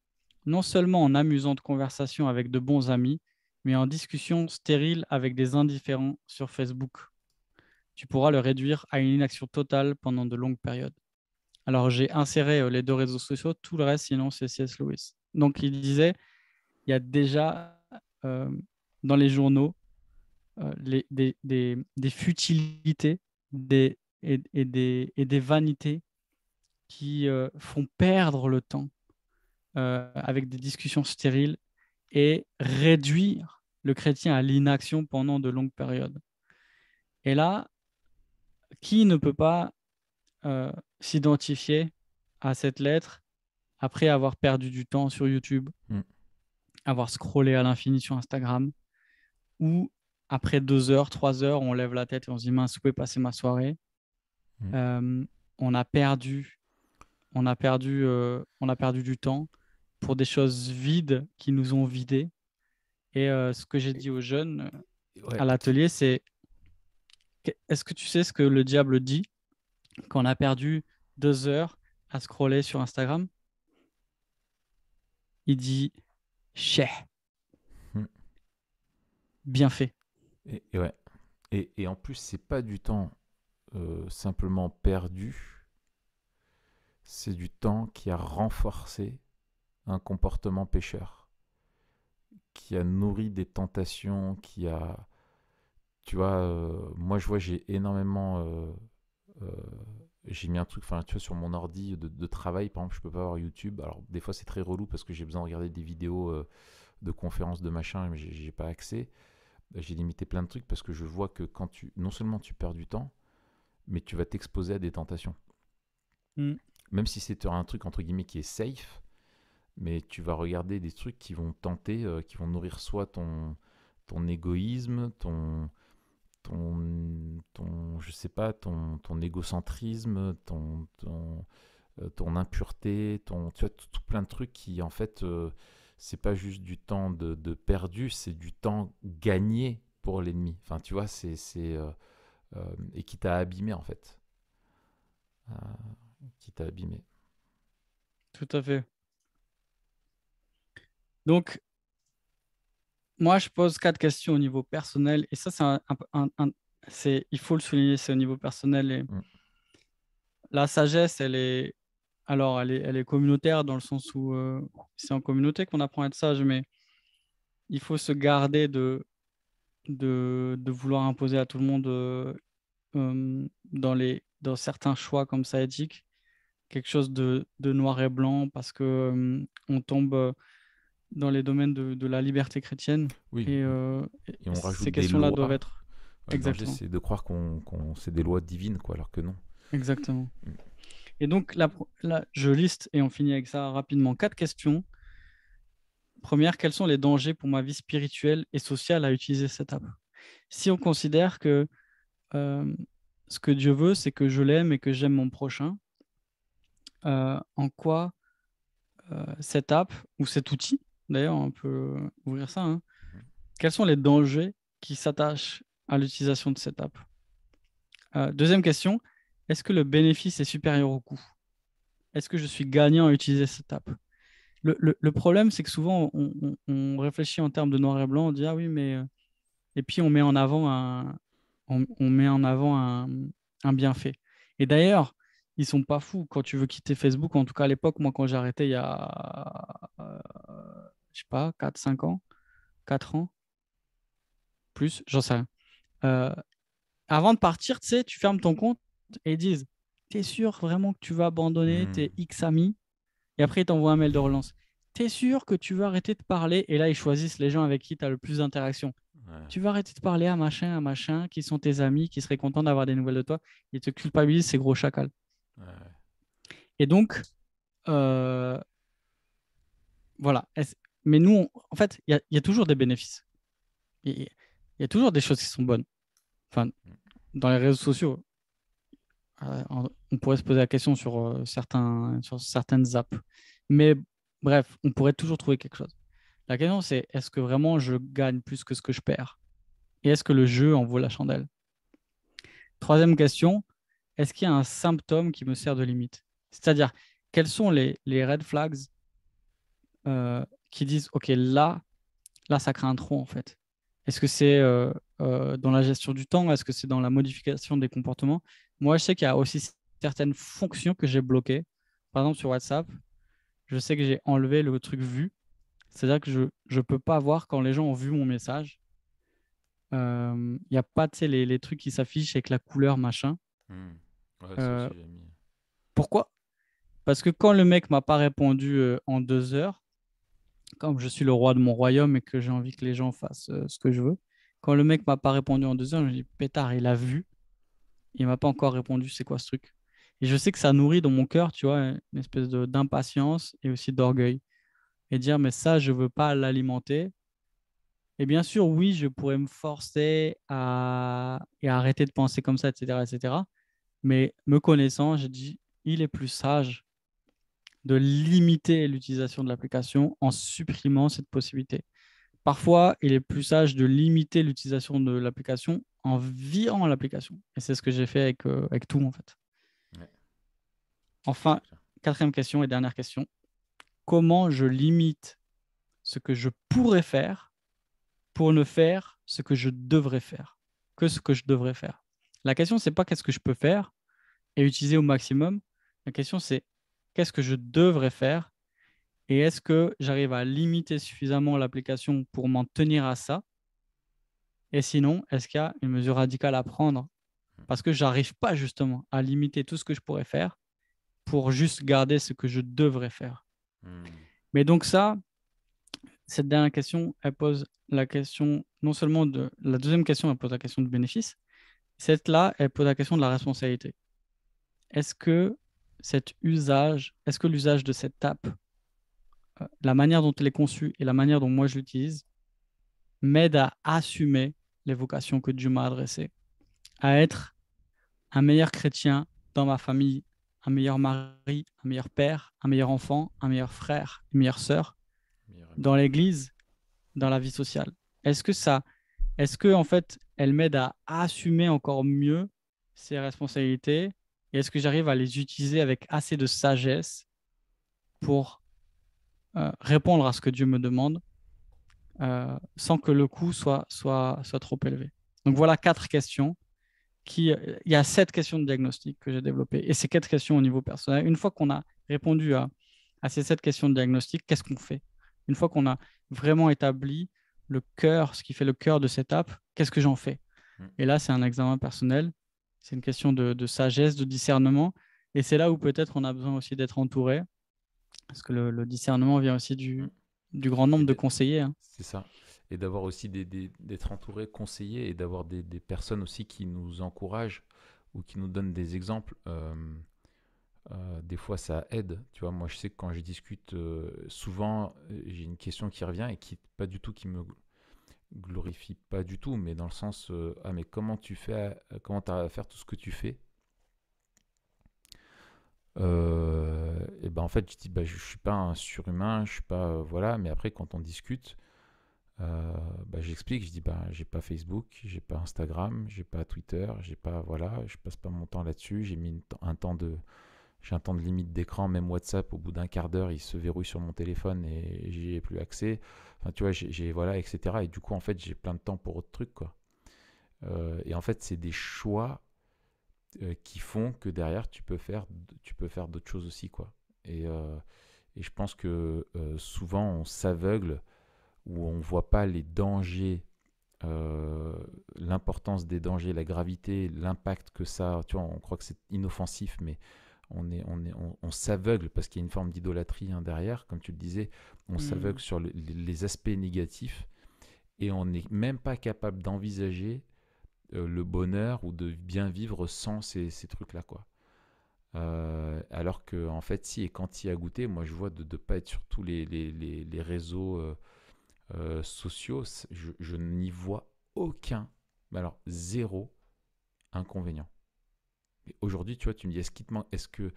non seulement en amusantes conversations avec de bons amis, mais en discussions stériles avec des indifférents sur Facebook. Tu pourras le réduire à une inaction totale pendant de longues périodes. Alors, j'ai inséré les deux réseaux sociaux, tout le reste, sinon, c'est C.S. Lewis. Donc, il disait, il y a déjà euh, dans les journaux des futilités et des vanités qui font perdre le temps avec des discussions stériles et réduire le chrétien à l'inaction pendant de longues périodes. Et là, qui ne peut pas euh, s'identifier à cette lettre après avoir perdu du temps sur YouTube, Mm. avoir scrollé à l'infini sur Instagram, ou après 2 heures, 3 heures, on lève la tête et on se dit mince, où est passée ma soirée? Mm. Euh, on a perdu, on a perdu du temps pour des choses vides qui nous ont vidés. Et ce que j'ai Et- dit aux jeunes Ouais, à l'atelier, c'est est-ce que tu sais ce que le diable dit quand on a perdu 2 heures à scroller sur Instagram? Il dit cheh, Mm. bien fait. Et ouais. Et en plus, c'est pas du temps simplement perdu, c'est du temps qui a renforcé un comportement pécheur, qui a nourri des tentations, qui a... Tu vois, moi je vois, j'ai énormément... euh, j'ai mis un truc, enfin tu vois, sur mon ordi de travail, par exemple, je peux pas avoir YouTube. Alors des fois c'est très relou parce que j'ai besoin de regarder des vidéos de conférences de machin, mais j'ai pas accès. J'ai limité plein de trucs parce que je vois que quand tu... Non seulement tu perds du temps, mais tu vas t'exposer à des tentations. Mm. Même si c'est un truc entre guillemets qui est safe, mais tu vas regarder des trucs qui vont tenter, qui vont nourrir soit ton égoïsme, je sais pas, ton égocentrisme, ton impureté, tu vois, tout plein de trucs qui, en fait, c'est pas juste du temps de perdu, c'est du temps gagné pour l'ennemi. Enfin, tu vois, et qui t'a abîmé, en fait. Euh, qui t'a abîmé. Tout à fait. Donc, moi, je pose 4 questions au niveau personnel. Et ça, il faut le souligner, c'est au niveau personnel. Et Mm. la sagesse, elle est communautaire dans le sens où c'est en communauté qu'on apprend à être sage, mais il faut se garder de vouloir imposer à tout le monde dans certains choix comme ça éthiques, quelque chose de noir et blanc parce que on tombe dans les domaines de la liberté chrétienne Oui, et et on ces rajoute des questions-là doivent lois. être Le danger, exactement, c'est de croire c'est des lois divines, quoi, alors que non. exactement. Mm. Et donc là, je liste et on finit avec ça rapidement. 4 questions. Première, quels sont les dangers pour ma vie spirituelle et sociale à utiliser cette app? Si on considère que euh, ce que Dieu veut, c'est que je l'aime et que j'aime mon prochain, en quoi cette app ou cet outil, d'ailleurs, on peut ouvrir ça, hein, Mhm. quels sont les dangers qui s'attachent à l'utilisation de cette app? Deuxième question, est-ce que le bénéfice est supérieur au coût? Est-ce que je suis gagnant à utiliser cette app? Le problème, c'est que souvent, on réfléchit en termes de noir et blanc, on dit, ah oui, mais... Et puis, on met en avant un bienfait. Et d'ailleurs, ils sont pas fous quand tu veux quitter Facebook. En tout cas, à l'époque, moi, quand j'ai arrêté il y a, je sais pas, 4 5 ans, 4 ans, plus, j'en sais rien. Euh, Avant de partir, tu sais, tu fermes ton compte et ils disent, t'es sûr vraiment que tu vas abandonner Hmm. tes X amis? Et après, ils t'envoient un mail de relance. T'es sûr que tu veux arrêter de parler? Et là, ils choisissent les gens avec qui tu as le plus d'interaction. Ouais, Tu vas arrêter de parler à machin, qui sont tes amis, qui seraient contents d'avoir des nouvelles de toi. Ils te culpabilisent, ces gros chacals. ouais. Et donc, euh, voilà. Mais nous, en fait, il y a toujours des bénéfices. Il y a toujours des choses qui sont bonnes. Enfin, dans les réseaux sociaux, on pourrait se poser la question sur certaines apps. Mais bref, on pourrait toujours trouver quelque chose. La question, c'est est-ce que vraiment je gagne plus que ce que je perds? Et est-ce que le jeu en vaut la chandelle? Troisième question, est-ce qu'il y a un symptôme qui me sert de limite? C'est-à-dire, quels sont les red flags qui disent, OK, là, ça crée un trou, en fait. Est-ce que c'est dans la gestion du temps? Est-ce que c'est dans la modification des comportements? Moi, je sais qu'il y a aussi certaines fonctions que j'ai bloquées. Par exemple, sur WhatsApp, je sais que j'ai enlevé le truc vu. C'est-à-dire que je ne peux pas voir quand les gens ont vu mon message. Il n'y a pas, tu sais, les trucs qui s'affichent avec la couleur, machin. Hmm. Ouais, ça Euh, aussi, j'ai mis. Pourquoi? Parce que quand le mec m'a pas répondu en 2 heures, comme je suis le roi de mon royaume et que j'ai envie que les gens fassent ce que je veux, quand le mec m'a pas répondu en 2 heures, je me dis, pétard, il a vu, il m'a pas encore répondu, c'est quoi ce truc? Et je sais que ça nourrit dans mon cœur, tu vois, une espèce d'impatience et aussi d'orgueil. Et dire, mais ça, je veux pas l'alimenter. Et bien sûr, oui, je pourrais me forcer et arrêter de penser comme ça, etc., etc. Mais me connaissant, j'ai dit, il est plus sage de limiter l'utilisation de l'application en supprimant cette possibilité. Parfois, il est plus sage de limiter l'utilisation de l'application en virant l'application. Et c'est ce que j'ai fait avec tout, en fait. Ouais, Enfin, c'est clair. quatrième question et dernière question. Comment je limite ce que je pourrais faire pour ne faire ce que je devrais faire, que ce que je devrais faire? La question, c'est pas qu'est-ce que je peux faire et utiliser au maximum. La question, c'est qu'est-ce que je devrais faire et est-ce que j'arrive à limiter suffisamment l'application pour m'en tenir à ça? Et sinon, est-ce qu'il y a une mesure radicale à prendre? Parce que j'arrive pas justement à limiter tout ce que je pourrais faire pour juste garder ce que je devrais faire. Hmm. Mais donc ça, cette dernière question, elle pose la question non seulement de... La deuxième question, elle pose la question de bénéfice. Cette-là, elle pose la question de la responsabilité. Est-ce que est-ce que l'usage de cette app, la manière dont elle est conçue et la manière dont moi je l'utilise, m'aide à assumer les vocations que Dieu m'a adressées, à être un meilleur chrétien dans ma famille, un meilleur mari, un meilleur père, un meilleur enfant, un meilleur frère, une meilleure sœur, Meilleur ami. dans l'église, dans la vie sociale? Est-ce que en fait, elle m'aide à assumer encore mieux ses responsabilités et est-ce que j'arrive à les utiliser avec assez de sagesse pour répondre à ce que Dieu me demande sans que le coût soit trop élevé? Donc voilà 4 questions il y a 7 questions de diagnostic que j'ai développées. Et ces 4 questions au niveau personnel, une fois qu'on a répondu à ces 7 questions de diagnostic, qu'est-ce qu'on fait? Une fois qu'on a vraiment établi le cœur, ce qui fait le cœur de cette app, qu'est-ce que j'en fais? Hmm. Et là, c'est un examen personnel, c'est une question de sagesse, de discernement. Et c'est là où peut-être on a besoin aussi d'être entouré, parce que le discernement vient aussi Hmm. du grand Et nombre de d'être- conseillers, hein. c'est ça. Et d'avoir aussi d'être entouré, conseillé et d'avoir des personnes aussi qui nous encouragent ou qui nous donnent des exemples. Des fois, ça aide. Tu vois, moi, je sais que quand je discute, souvent, j'ai une question qui revient et qui pas du tout qui me glorifie pas du tout, mais dans le sens, ah mais comment tu fais, comment tu arrives à faire tout ce que tu fais? Et ben en fait, je dis bah je suis pas un surhumain, je suis pas voilà, mais après quand on discute, Bah, j'explique, je dis bah j'ai pas Facebook, j'ai pas Instagram, j'ai pas Twitter, j'ai pas voilà, je passe pas mon temps là-dessus. J'ai mis j'ai un temps de limite d'écran, même WhatsApp au bout d'un quart d'heure il se verrouille sur mon téléphone et j'y ai plus accès. Enfin tu vois voilà etc. Et du coup en fait j'ai plein de temps pour autre truc quoi. Et en fait c'est des choix qui font que derrière tu peux faire d'autres choses aussi quoi. Et je pense que souvent on s'aveugle ou on voit pas les dangers, l'importance des dangers, la gravité, l'impact que ça. Tu vois, on croit que c'est inoffensif, mais on s'aveugle parce qu'il y a une forme d'idolâtrie hein, derrière, comme tu le disais. On s'aveugle Hmm. sur les aspects négatifs et on n'est même pas capable d'envisager le bonheur ou de bien vivre sans ces trucs-là, quoi. Alors que en fait, si et quand il y a goûté, moi je vois de ne pas être sur tous les réseaux sociaux, je n'y vois aucun, mais alors zéro inconvénient. Et aujourd'hui, tu vois, tu me dis, est-ce qu'il te manque, est-ce que,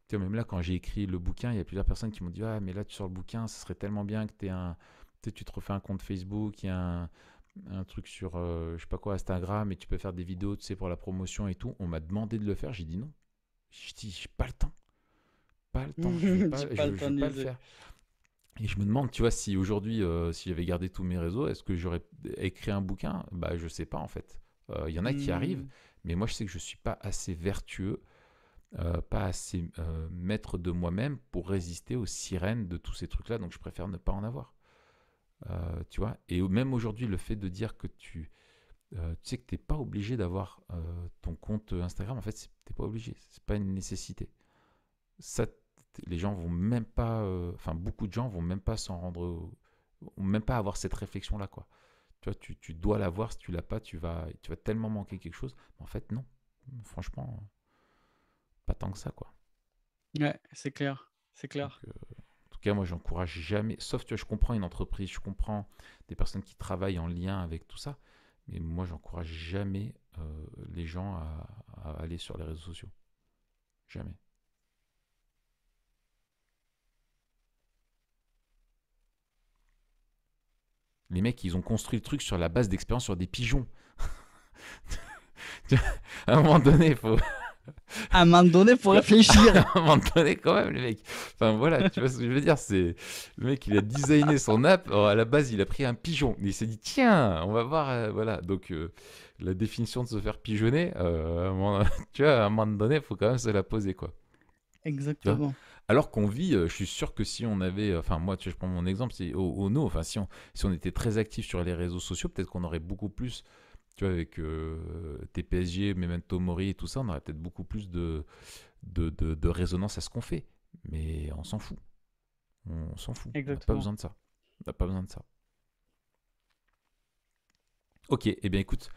tu vois, même là, quand j'ai écrit le bouquin, il y a plusieurs personnes qui m'ont dit, ah, mais là, tu sors le bouquin, ce serait tellement bien que tu te refais un compte Facebook, il y a un truc sur, je sais pas quoi, Instagram, et tu peux faire des vidéos, tu sais, pour la promotion et tout. On m'a demandé de le faire, j'ai dit non. J'ai dit, j'ai pas le temps, pas le temps, J'ai pas le je temps vais de pas le liser. faire. Et je me demande, tu vois, si aujourd'hui, si j'avais gardé tous mes réseaux, est-ce que j'aurais écrit un bouquin? Bah, je sais pas en fait. Il y en a qui arrivent, Hmm. mais moi je sais que je suis pas assez vertueux, pas assez maître de moi-même pour résister aux sirènes de tous ces trucs-là, donc je préfère ne pas en avoir. Tu vois? Et même aujourd'hui, le fait de dire que tu sais que t'es pas obligé d'avoir ton compte Instagram, en fait, t'es pas obligé, c'est pas une nécessité. Ça, les gens vont même pas, enfin beaucoup de gens vont même pas s'en rendre, vont même pas avoir cette réflexion là quoi. Tu vois, tu dois l'avoir, si tu l'as pas, tu vas tellement manquer quelque chose. En fait, non, franchement, pas tant que ça quoi. Ouais, c'est clair. C'est Donc, clair. en tout cas, moi, j'encourage jamais. Sauf, tu vois, je comprends une entreprise, je comprends des personnes qui travaillent en lien avec tout ça, mais moi, j'encourage jamais les gens à aller sur les réseaux sociaux. Jamais. Les mecs, ils ont construit le truc sur la base d'expérience sur des pigeons. À un moment donné, il faut, À un moment donné, faut réfléchir. à un moment donné, quand même, les mecs. Enfin, voilà, tu vois ce que je veux dire. C'est le mec, il a designé son app. Alors, à la base, il a pris un pigeon. Il s'est dit, tiens, on va voir. Voilà. Donc, la définition de se faire pigeonner, tu vois, à un moment donné, il faut quand même se la poser, quoi. Tu vois. Exactement. Alors qu'on vit, je suis sûr que si on avait, enfin moi, tu vois, je prends mon exemple, c'est au no, enfin si on était très actif sur les réseaux sociaux, peut-être qu'on aurait beaucoup plus, tu vois, avec TPSG, Memento Mori et tout ça, on aurait peut-être beaucoup plus de résonance à ce qu'on fait. Mais on s'en fout. On s'en fout. On n'a pas Exactement. besoin de ça. On n'a pas besoin de ça. Ok, eh bien écoute,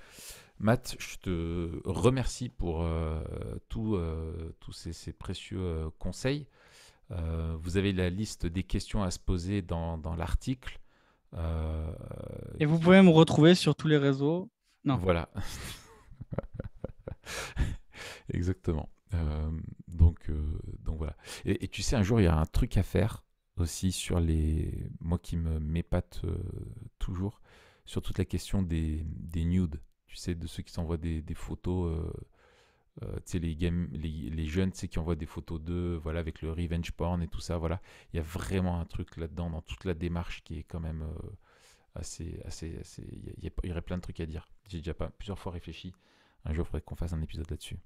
Matt, je te remercie pour tous ces précieux conseils. Vous avez la liste des questions à se poser dans l'article. Euh, Et vous qui- pouvez me retrouver sur tous les réseaux. Non. Voilà, exactement. Donc voilà. Et tu sais, un jour, il y a un truc à faire aussi sur les. Moi qui me m'épate toujours, sur toute la question des nudes. Tu sais, de ceux qui s'envoient des photos. Tu sais, les jeunes, tu sais, qui envoient des photos d'eux, voilà, avec le revenge porn et tout ça, voilà. Il y a vraiment un truc là-dedans, dans toute la démarche qui est quand même assez. Il y aurait plein de trucs à dire. J'ai déjà pas plusieurs fois réfléchi. Un jour, il faudrait qu'on fasse un épisode là-dessus.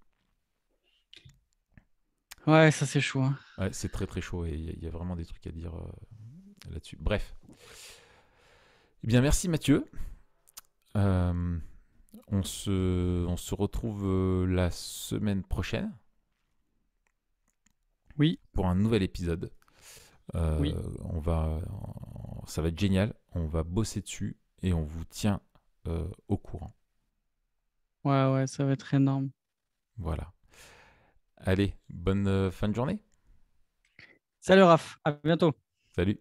Ouais, ça c'est chaud, hein. Ouais, c'est très très chaud et il y a vraiment des trucs à dire là-dessus. Bref. Eh bien, merci Mathieu. Euh, on se retrouve la semaine prochaine Oui, pour un nouvel épisode. oui. On va, ça va être génial. On va bosser dessus et on vous tient au courant. Ouais, ouais, ça va être énorme. Voilà. Allez, bonne fin de journée. Salut Raph, à bientôt. Salut.